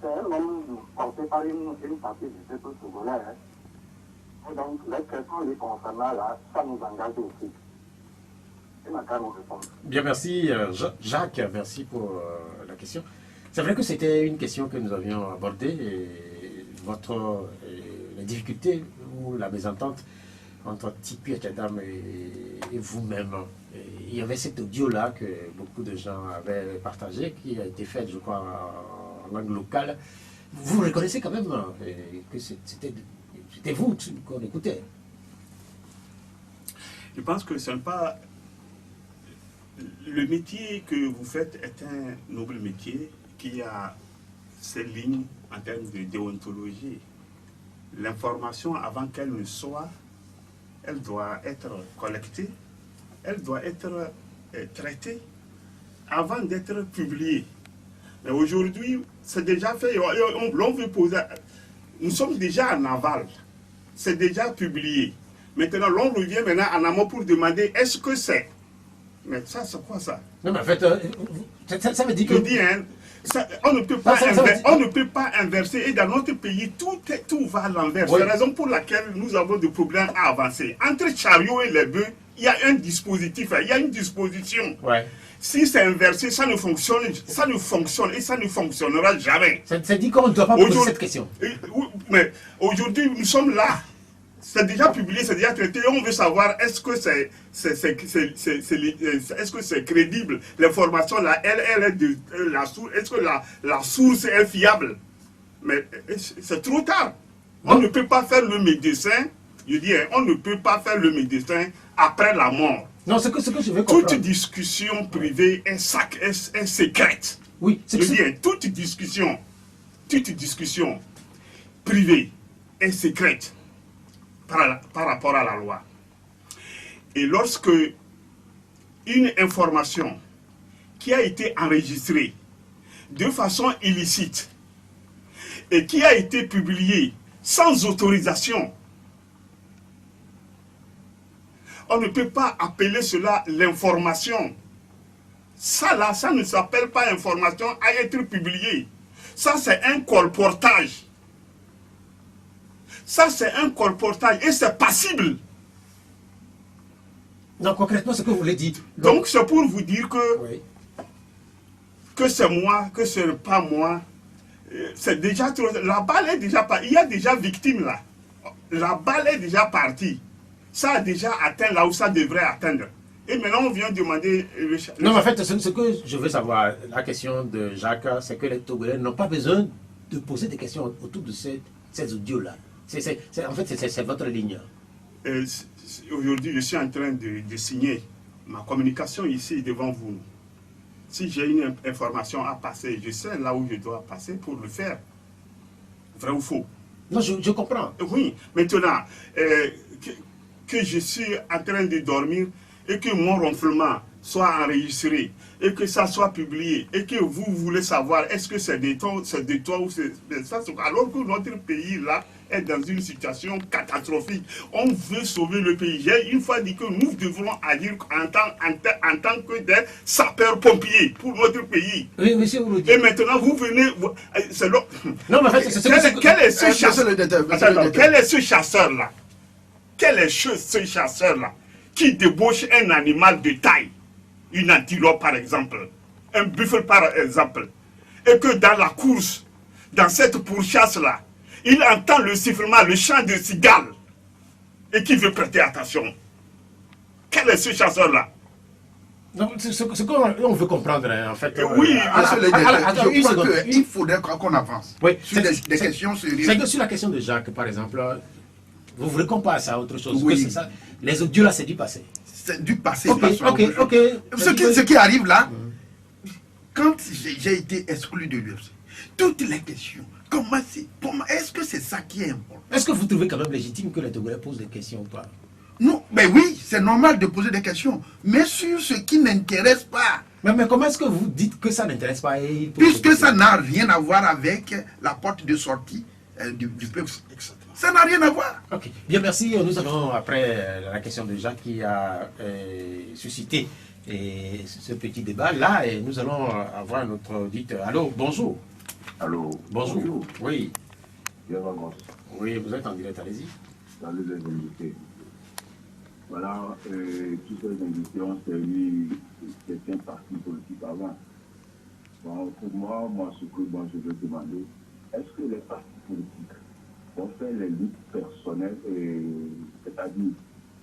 c'est un homme porté par une partie du peuple togolais. Hein. Et donc, les questions les concernant là, ça nous engage aussi. C'est ma cas, nous répondre. Bien, merci Jacques, merci pour la question. C'est vrai que c'était une question que nous avions abordée, et les difficultés ou la mésentente entre Tipi Etchadam et vous-même. Il y avait cet audio-là que beaucoup de gens avaient partagé, qui a été fait, je crois, en langue locale, vous reconnaissez quand même que c'était vous qu'on écoutait. Je pense que ce n'est pas... Le métier que vous faites est un noble métier qui a ses lignes en termes de déontologie. L'information, avant qu'elle ne soit, elle doit être collectée, elle doit être traitée avant d'être publiée. Mais aujourd'hui, c'est déjà fait. L'on veut poser... Nous sommes déjà en aval. C'est déjà publié. Maintenant, l'on revient maintenant en amont pour demander est-ce que c'est... Mais ça, c'est quoi ça? Non, mais en fait, ça veut dire que... Je dis, hein, on ne peut pas inverser. Et dans notre pays, tout va à l'envers. Oui. C'est la raison pour laquelle nous avons des problèmes à avancer. Entre chariot et les bœufs, il y a un dispositif, il y a une disposition. Ouais. Si c'est inversé, ça ne fonctionne et ça ne fonctionnera jamais. Ça dit qu'on ne doit pas poser cette question. Mais aujourd'hui, nous sommes là. C'est déjà publié, c'est déjà traité. Et on veut savoir est-ce que c'est crédible. L'information là, elle est de la source. Est-ce que la source est fiable? Mais c'est trop tard. On ne peut pas faire le médecin. Je dis, on ne peut pas faire le médecin après la mort. Non, ce que je veux comprendre. Toute discussion privée est secrète. Oui, Je dis, toute discussion privée est secrète par rapport à la loi. Et lorsque une information qui a été enregistrée de façon illicite et qui a été publiée sans autorisation, on ne peut pas appeler cela l'information. Ça là, ça ne s'appelle pas information à être publiée. Ça c'est un colportage. Ça c'est un colportage et c'est passible. Non, concrètement, ce que vous voulez dire. Donc c'est pour vous dire que, oui, que c'est moi, que ce n'est pas moi. C'est déjà trop. La balle est déjà partie. Il y a déjà victime là. La balle est déjà partie. Ça a déjà atteint là où ça devrait atteindre. Et maintenant, on vient demander... Non, mais en fait, ce que je veux savoir, la question de Jacques, c'est que les Togolais n'ont pas besoin de poser des questions autour de ces audios-là. En fait, c'est votre ligne. Aujourd'hui, je suis en train de signer ma communication ici devant vous. Si j'ai une information à passer, je sais là où je dois passer pour le faire. Vrai ou faux? Non, je comprends. Oui, maintenant... que je suis en train de dormir et que mon ronflement soit enregistré et que ça soit publié et que vous voulez savoir est-ce que c'est de toi ou c'est de ça, alors que notre pays là est dans une situation catastrophique. On veut sauver le pays. J'ai une fois dit que nous devrons agir en tant que des sapeurs-pompiers pour notre pays. Oui, monsieur Ouroudi. Et maintenant vous venez... Non, mais en fait, quel est ce chasseur? Quel est ce chasseur-là? Quel est ce chasseur-là qui débauche un animal de taille, une antilope par exemple, un buffle par exemple, et que dans la course, dans cette pourchasse-là, il entend le sifflement, le chant de cigale, et qui veut prêter attention? Quel est ce chasseur-là? Non, ce qu'on veut comprendre, en fait. Oui, je crois qu'il faudrait qu'on avance. Oui, sur des questions sérieuses. C'est que sur la question de Jacques, par exemple, vous voulez qu'on passe à autre chose? Oui. Que c'est ça. Les audios là, c'est du passé. C'est du passé. Ok. Ce qui arrive là, quand j'ai été exclu de l'UFC, toutes les questions, est-ce que c'est ça qui est important? Est-ce que vous trouvez quand même légitime que les Togolais posent des questions ou pas? Non, mais oui, c'est normal de poser des questions, mais sur ce qui n'intéresse pas. Mais comment est-ce que vous dites que ça n'intéresse pas? Puisque ça n'a rien à voir avec la porte de sortie du peuple. Ça n'a rien à voir. Ok, bien, merci. Nous allons, après la question de Jacques qui a suscité ce petit débat là, et nous allons avoir notre auditeur. Allô, bonjour. Allô. Bonjour. Oui. Bien, vraiment. Oui, vous êtes en direct, allez-y. Salut les invités. Voilà, tous ces invités ont servi certains partis politiques avant. Bon, pour moi, ce que je veux demander, est-ce que les partis politiques ont fait les luttes personnelles, c'est-à-dire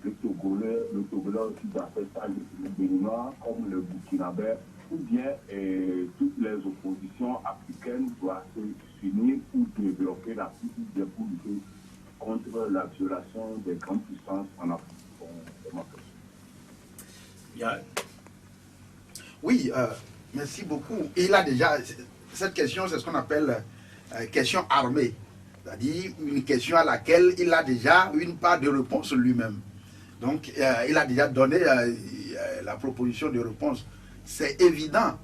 le Togolais aussi doit faire ça, le Béninois comme le Burkinabé ou bien toutes les oppositions africaines doivent s'unir pour développer la politique pour lutter contre la violation des grandes puissances en Afrique. Oui, merci beaucoup. Il a déjà, cette question, c'est ce qu'on appelle question armée. C'est-à-dire une question à laquelle il a déjà une part de réponse lui-même. Donc, il a déjà donné la proposition de réponse. C'est évident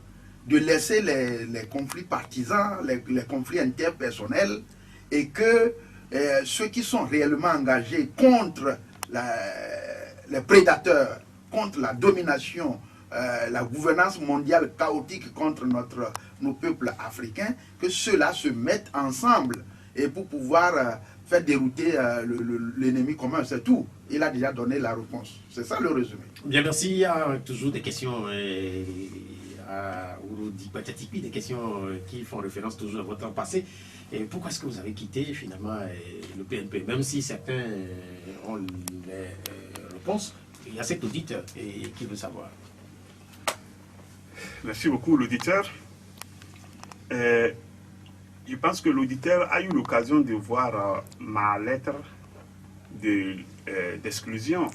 de laisser les conflits partisans, les conflits interpersonnels, et que ceux qui sont réellement engagés contre les prédateurs, contre la domination, la gouvernance mondiale chaotique contre nos peuples africains, que ceux-là se mettent ensemble et pour pouvoir faire dérouter l'ennemi commun, c'est tout. Il a déjà donné la réponse. C'est ça le résumé. Bien, merci. Il y a toujours des questions à Ouro Dikpa-Tchatipi, des questions qui font référence toujours à votre temps passé. Et pourquoi est-ce que vous avez quitté finalement le PNP? Même si certains ont les réponses, il y a cet auditeur qui veut savoir. Merci beaucoup, l'auditeur. Je pense que l'auditeur a eu l'occasion de voir ma lettre d'exclusion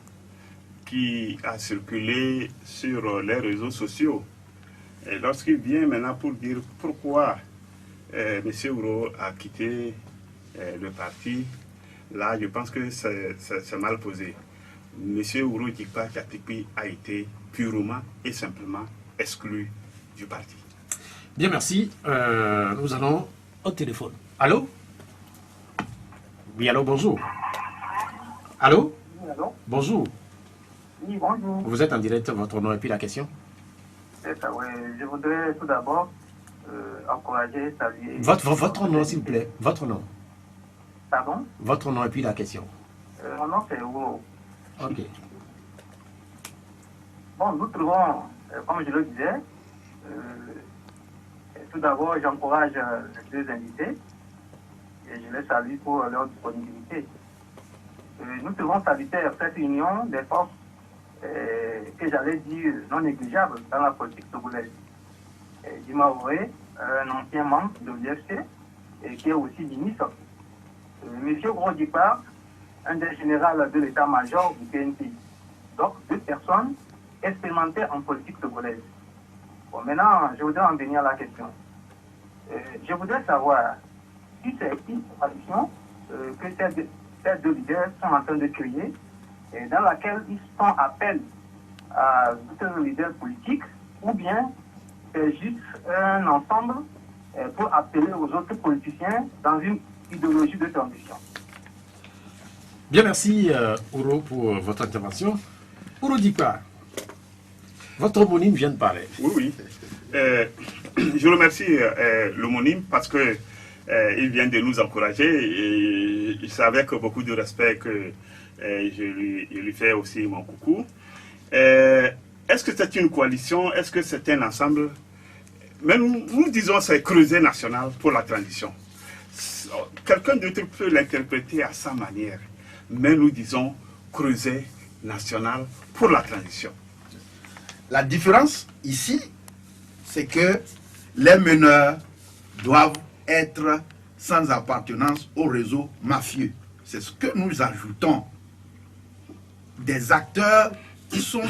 qui a circulé sur les réseaux sociaux. Et lorsqu'il vient maintenant pour dire pourquoi M. Ouro a quitté le parti, là, je pense que c'est mal posé. M. Ouro Dikpa-Tchatipi a été purement et simplement exclu du parti. Bien, merci. Nous allons au téléphone. Allô? Oui, allô, bonjour. Allô? Oui, allô? Bonjour. Oui, bonjour. Vous êtes en direct, votre nom et puis la question? C'est ça, oui. Je voudrais tout d'abord encourager, saluer... Votre nom, s'il vous plaît. Votre nom. Pardon? Votre nom et puis la question. Mon nom, c'est Ouro. Ok. Bon, nous trouvons, comme je le disais, tout d'abord, j'encourage les deux invités et je les salue pour leur disponibilité. Nous trouvons salutaire cette union des forces que j'allais dire non négligeables dans la politique togolaise. Dima Ouré, un ancien membre de l'UFC et qui est aussi ministre. Monsieur Ouro Dikpa, un des généraux de l'état-major du PNP. Donc, deux personnes expérimentées en politique togolaise. Bon, maintenant, je voudrais en venir à la question. Je voudrais savoir si c'est une coalition que ces deux leaders sont en train de créer, et dans laquelle ils font appel à d'autres leaders politiques, ou bien c'est juste un ensemble pour appeler aux autres politiciens dans une idéologie de transition. Bien, merci Ouro pour votre intervention. Ouro Dikpa, votre homonyme vient de parler. Oui, oui. Je remercie l'homonyme parce que il vient de nous encourager et il savait avec beaucoup de respect que je lui fais aussi mon coucou. Est-ce que c'est une coalition? Est-ce que c'est un ensemble? Mais nous disons c'est creuset national pour la transition. Quelqu'un d'autre peut l'interpréter à sa manière, mais nous disons creuset national pour la transition. La différence ici, c'est que les meneurs doivent être sans appartenance au réseau mafieux. C'est ce que nous ajoutons. Des acteurs qui sont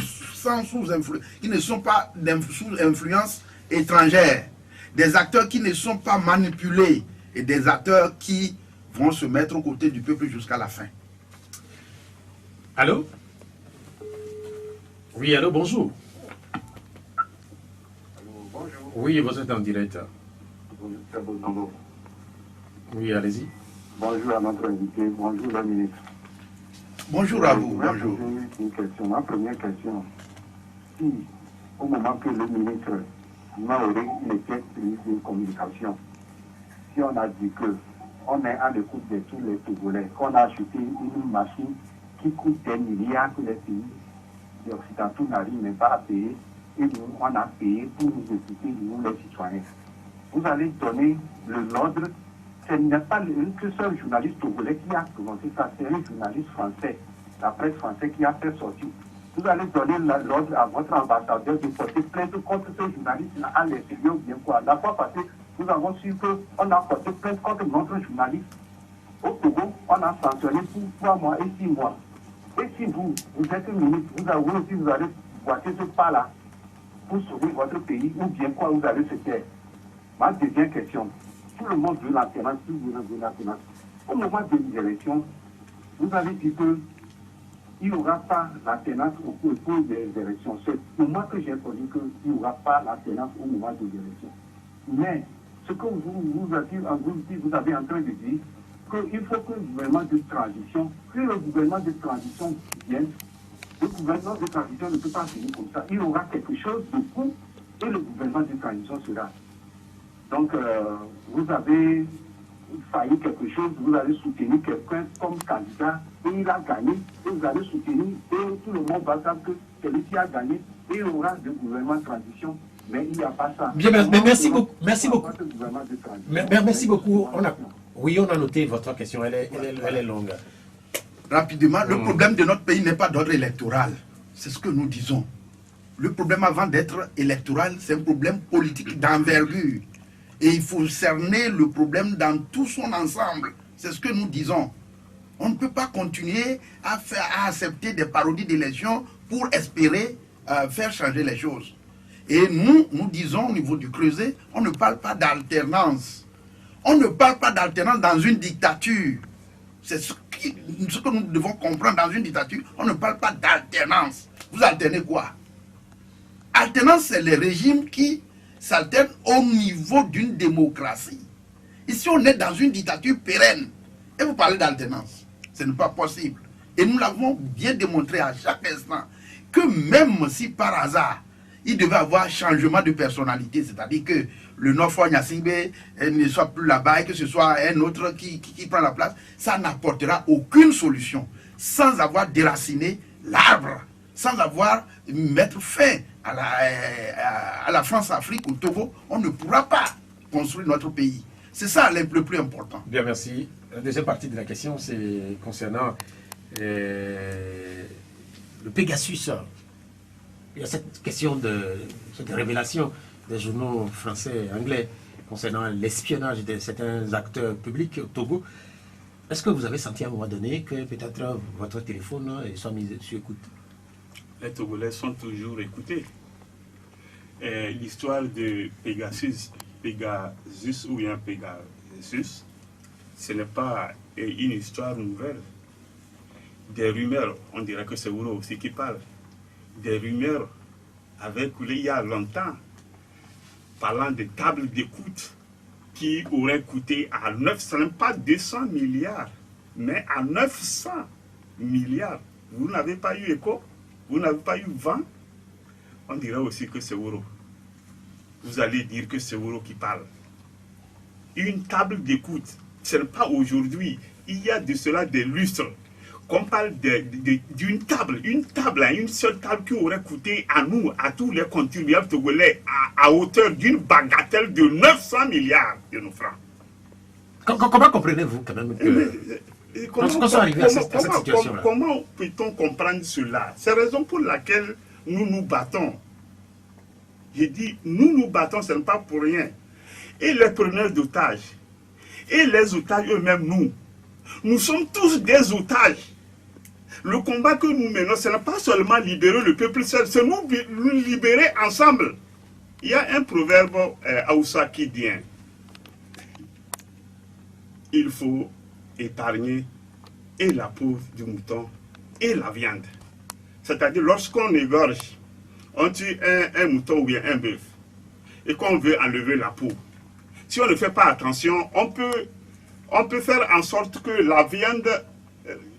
qui ne sont pas sous influence étrangère. Des acteurs qui ne sont pas manipulés et des acteurs qui vont se mettre aux côtés du peuple jusqu'à la fin. Allô? Oui, allô, bonjour. Bonjour. Oui, vous êtes en direct. Oui, allez-y. Bonjour à notre invité, bonjour le ministre. Bonjour à vous, bonjour. Une question, ma première question. Si, au moment que le ministre Maoré était pris une communication, si on a dit que on est à l'écoute de tous les Togolais, qu'on a acheté une machine qui coûte des milliards que les pays occidentaux n'arrivent même pas à payer, et nous, on a payé pour nous écouter, nous les citoyens. Vous allez donner l'ordre. Ce n'est pas que seul journaliste togolais qui a commencé ça, c'est un journaliste français, la presse française qui a fait sortir vous allez donner l'ordre à votre ambassadeur de porter plainte contre ce journaliste à l'extérieur ou bien quoi. La fois passée, nous avons su qu'on a porté plainte contre notre journaliste. Au Togo, on a sanctionné pour 3 mois et 6 mois. Et si vous êtes ministre, vous allez boiter ce pas-là pour sauver votre pays ou bien quoi, vous allez se taire. Ma deuxième question. Tout le monde veut l'alternance, tout le monde veut l'alternance. Au moment des élections, vous avez dit qu'il n'y aura pas l'alternance au cours des élections. C'est pour moi que j'ai entendu qu'il n'y aura pas l'alternance au moment des élections. Mais ce que vous avez en train de dire, qu'il faut que le gouvernement de transition, vienne, le gouvernement de transition ne peut pas finir comme ça. Il y aura quelque chose de coup et le gouvernement de transition sera. Donc, vous avez failli quelque chose, vous allez soutenir quelqu'un comme candidat et il a gagné, et vous allez soutenir et tout le monde va savoir que celui qui a gagné, et il y aura le gouvernement de transition. Mais il n'y a pas ça. Bien, mais merci beaucoup. Merci beaucoup. Merci beaucoup. Oui, on a noté votre question, elle est longue. Rapidement, le problème de notre pays n'est pas d'ordre électoral. C'est ce que nous disons. Le problème avant d'être électoral, c'est un problème politique d'envergure. Et il faut cerner le problème dans tout son ensemble. C'est ce que nous disons. On ne peut pas continuer à accepter des parodies d'élections pour espérer faire changer les choses. Et nous disons au niveau du Creuset, on ne parle pas d'alternance. On ne parle pas d'alternance dans une dictature. C'est ce que nous devons comprendre dans une dictature. On ne parle pas d'alternance. Vous alternez quoi? Alternance, c'est les régimes qui s'alternent au niveau d'une démocratie. Ici, on est dans une dictature pérenne. Et vous parlez d'alternance. Ce n'est pas possible. Et nous l'avons bien démontré à chaque instant que même si par hasard, il devait avoir changement de personnalité, c'est-à-dire que le Nofo Nyasingbe ne soit plus là-bas et que ce soit un autre qui prend la place, ça n'apportera aucune solution sans avoir déraciné l'arbre, sans avoir mettre fin à la France-Afrique, au Togo. On ne pourra pas construire notre pays. C'est ça le plus important. Bien, merci. La deuxième partie de la question, c'est concernant le Pegasus. Il y a cette question de révélation des journaux français et anglais concernant l'espionnage de certains acteurs publics au Togo. Est-ce que vous avez senti à un moment donné que peut-être votre téléphone soit mis sur écoute? Les Togolais sont toujours écoutés. L'histoire de Pegasus ou bien Pegasus, ce n'est pas une histoire nouvelle. Des rumeurs, on dirait que c'est Ouro aussi qui parle. Des rumeurs avaient coulé il y a longtemps, parlant de tables d'écoute qui auraient coûté à 900, même pas 200 milliards, mais à 900 milliards. Vous n'avez pas eu écho? Vous n'avez pas eu vent? On dirait aussi que c'est Ouro. Vous allez dire que c'est Ouro qui parle. Une table d'écoute, ce n'est pas aujourd'hui. Il y a de cela des lustres. Qu'on parle d'une table, une seule table qui aurait coûté à nous, à tous les contribuables togolais, à hauteur d'une bagatelle de 900 milliards de nos francs. Comment comprenez-vous quand même que... Comment peut-on comprendre cela? C'est la raison pour laquelle nous nous battons. J'ai dit, nous nous battons, ce n'est pas pour rien. Et les preneurs d'otages, et les otages eux-mêmes, nous sommes tous des otages. Le combat que nous menons, ce n'est pas seulement libérer le peuple seul, c'est nous libérer ensemble. Il y a un proverbe Aoussa qui dit, il faut épargner et la peau du mouton et la viande. C'est-à-dire, lorsqu'on égorge, on tue un mouton ou bien un bœuf, et qu'on veut enlever la peau. Si on ne fait pas attention, on peut faire en sorte que la viande,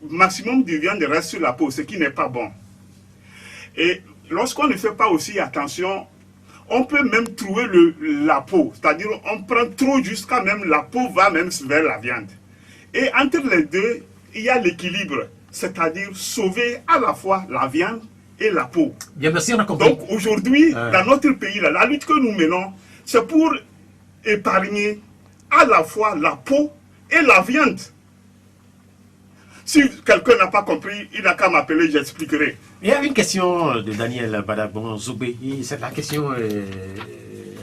maximum de viande reste sur la peau, ce qui n'est pas bon. Et lorsqu'on ne fait pas aussi attention, on peut même trouver la peau. C'est-à-dire, on prend trop jusqu'à même la peau va même vers la viande. Et entre les deux, il y a l'équilibre. C'est-à-dire sauver à la fois la viande et la peau. Bien, merci, on a compris. Donc aujourd'hui, dans notre pays, la lutte que nous menons, c'est pour épargner à la fois la peau et la viande. Si quelqu'un n'a pas compris, il n'a qu'à m'appeler, j'expliquerai. Il y a une question de Daniel Badabon Zoubé. La question est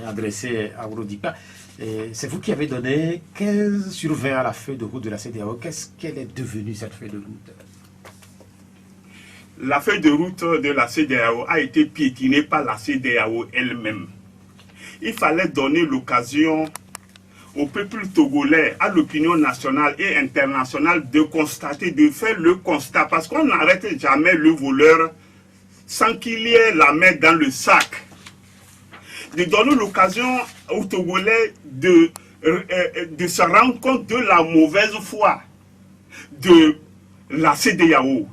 adressée à Ouroudipa. C'est vous qui avez donné 15 sur 20 à la feuille de route de la CEDEAO. Qu'est-ce qu'elle est devenue, cette feuille de route? La feuille de route de la CEDEAO a été piétinée par la CEDEAO elle-même. Il fallait donner l'occasion au peuple togolais, à l'opinion nationale et internationale de constater, de faire le constat, parce qu'on n'arrête jamais le voleur sans qu'il y ait la main dans le sac. De donner l'occasion aux Togolais de se rendre compte de la mauvaise foi de la CEDEAO.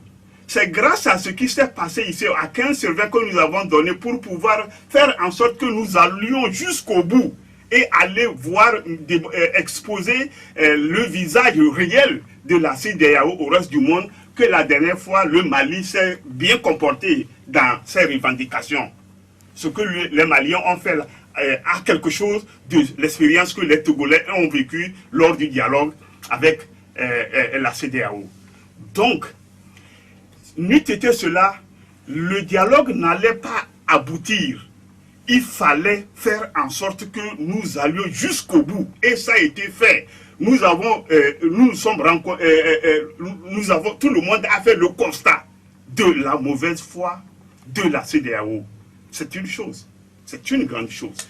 C'est grâce à ce qui s'est passé ici, à 15 sur 20 que nous avons donné pour pouvoir faire en sorte que nous allions jusqu'au bout et aller voir, exposer le visage réel de la CEDEAO au reste du monde, que la dernière fois, le Mali s'est bien comporté dans ses revendications. Ce que les Maliens ont fait a quelque chose de l'expérience que les Togolais ont vécue lors du dialogue avec la CEDEAO. Donc, n'eût été cela, le dialogue n'allait pas aboutir. Il fallait faire en sorte que nous allions jusqu'au bout. Et ça a été fait. Tout le monde a fait le constat de la mauvaise foi de la CEDEAO. C'est une chose. C'est une grande chose.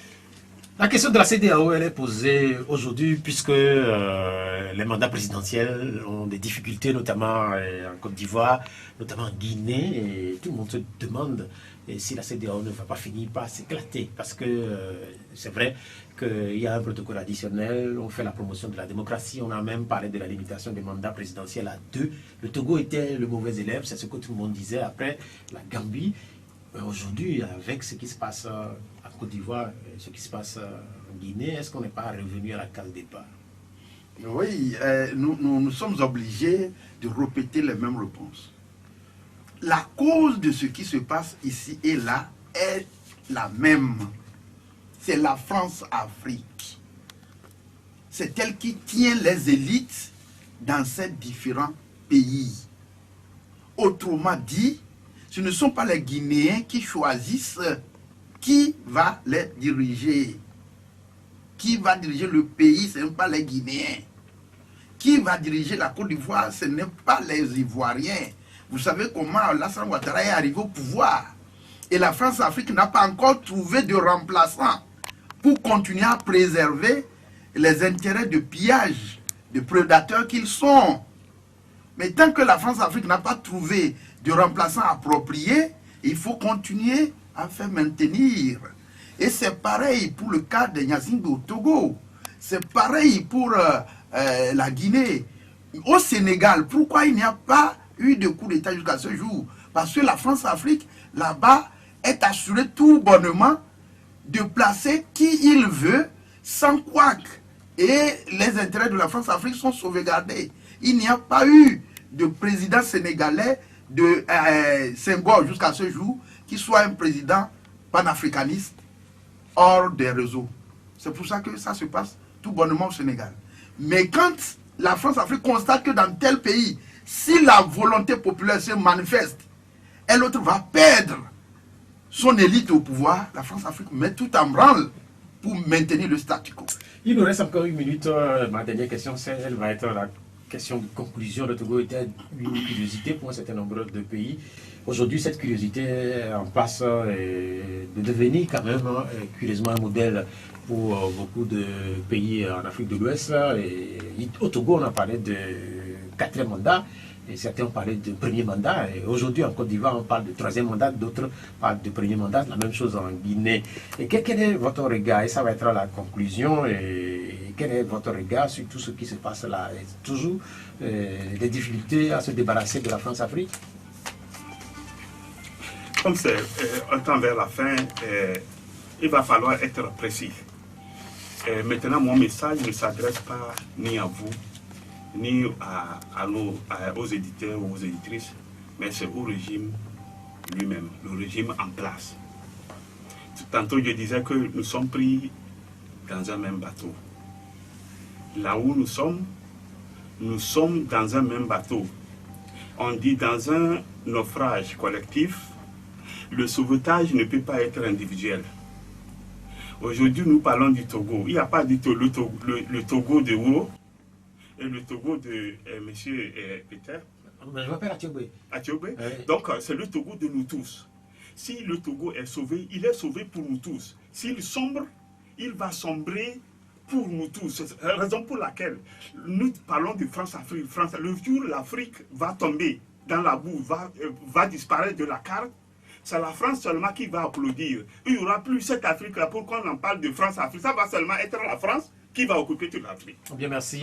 La question de la CEDEAO, elle est posée aujourd'hui puisque les mandats présidentiels ont des difficultés, notamment en Côte d'Ivoire, notamment en Guinée. Et tout le monde se demande si la CEDEAO ne va pas finir par s'éclater. Parce que c'est vrai qu'il y a un protocole additionnel, on fait la promotion de la démocratie, on a même parlé de la limitation des mandats présidentiels à 2. Le Togo était le mauvais élève, c'est ce que tout le monde disait après la Gambie. Aujourd'hui, avec ce qui se passe en Côte d'Ivoire, ce qui se passe en Guinée, est-ce qu'on n'est pas revenu à la case départ? Oui, nous sommes obligés de répéter les mêmes réponses. La cause de ce qui se passe ici et là est la même. C'est la France-Afrique. C'est elle qui tient les élites dans ces différents pays. Autrement dit, ce ne sont pas les Guinéens qui choisissent qui va les diriger. Qui va diriger le pays, ce n'est pas les Guinéens. Qui va diriger la Côte d'Ivoire, ce n'est pas les Ivoiriens. Vous savez comment Alassane Ouattara est arrivé au pouvoir. Et la France-Afrique n'a pas encore trouvé de remplaçant pour continuer à préserver les intérêts de pillage, de prédateurs qu'ils sont. Mais tant que la France-Afrique n'a pas trouvé de remplaçants appropriés, il faut continuer à faire maintenir. Et c'est pareil pour le cas de Gnassingbé au Togo. C'est pareil pour la Guinée. Au Sénégal, pourquoi il n'y a pas eu de coup d'État jusqu'à ce jour? Parce que la France-Afrique, là-bas, est assurée tout bonnement de placer qui il veut, sans couac. Et les intérêts de la France-Afrique sont sauvegardés. Il n'y a pas eu de président sénégalais de Senghor jusqu'à ce jour qui soit un président panafricaniste hors des réseaux. C'est pour ça que ça se passe tout bonnement au Sénégal. Mais quand la France-Afrique constate que dans tel pays, si la volonté populaire se manifeste, et l'autre va perdre son élite au pouvoir, la France-Afrique met tout en branle pour maintenir le statu quo. Il nous reste encore une minute. Ma dernière question, elle va être la question de conclusion. Le Togo était une curiosité pour un certain nombre de pays. Aujourd'hui, cette curiosité est en passe de devenir quand même curieusement un modèle pour beaucoup de pays en Afrique de l'Ouest. Au Togo, on a parlé de 4e mandat. Et certains ont parlé de premier mandat. Et aujourd'hui, en Côte d'Ivoire, on parle de 3e mandat. D'autres parlent de premier mandat. La même chose en Guinée. Et quel est votre regard? Et ça va être la conclusion. Et quel est votre regard sur tout ce qui se passe là? Et toujours des difficultés à se débarrasser de la France-Afrique? Comme c'est un temps vers la fin, il va falloir être précis. Maintenant, mon message ne s'adresse pas ni à vous, ni aux éditeurs ou aux éditrices, mais c'est au régime lui-même, le régime en place. Tantôt, je disais que nous sommes pris dans un même bateau. Là où nous sommes dans un même bateau. On dit dans un naufrage collectif, le sauvetage ne peut pas être individuel. Aujourd'hui, nous parlons du Togo. Il n'y a pas du tout le Togo de Ouro et le Togo de M. Peter. Je m'appelle Atiobé. Atiobé. Donc, c'est le Togo de nous tous. Si le Togo est sauvé, il est sauvé pour nous tous. S'il sombre, il va sombrer pour nous tous. C'est la raison pour laquelle nous parlons de France-Afrique. Le jour où l'Afrique va tomber dans la boue, va disparaître de la carte, c'est la France seulement qui va applaudir. Il n'y aura plus cette Afrique-là pour qu'on en parle de France-Afrique. Ça va seulement être la France qui va occuper toute l'Afrique. Bien, merci.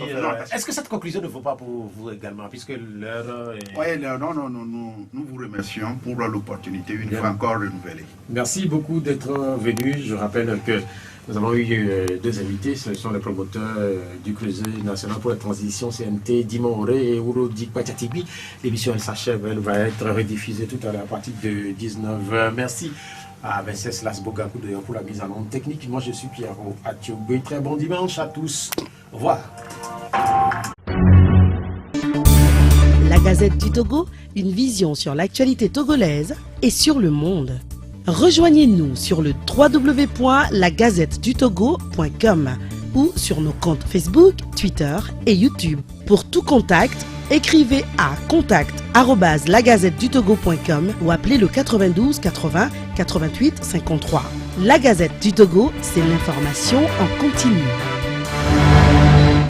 Est-ce que cette conclusion ne vaut pas pour vous également, puisque l'heure est... Oui, non, nous vous remercions pour l'opportunité, une fois encore renouvelée. Merci beaucoup d'être venu. Je rappelle que nous avons eu deux invités, ce sont les promoteurs du Creuset national pour la transition CNT, Dimon Auré et Ouro Dikpatiatibi. L'émission elle s'achève, elle va être rediffusée tout à l'heure à partir de 19h. Merci à Vincent Lasbogakou pour la mise en onde technique. Moi je suis Pierre Atiobé. Très bon dimanche à tous. Au revoir. La Gazette du Togo, une vision sur l'actualité togolaise et sur le monde. Rejoignez-nous sur le www.lagazettedutogo.com ou sur nos comptes Facebook, Twitter et YouTube. Pour tout contact, écrivez à contact@lagazettedutogo.com ou appelez le 92 80 88 53. La Gazette du Togo, c'est l'information en continu.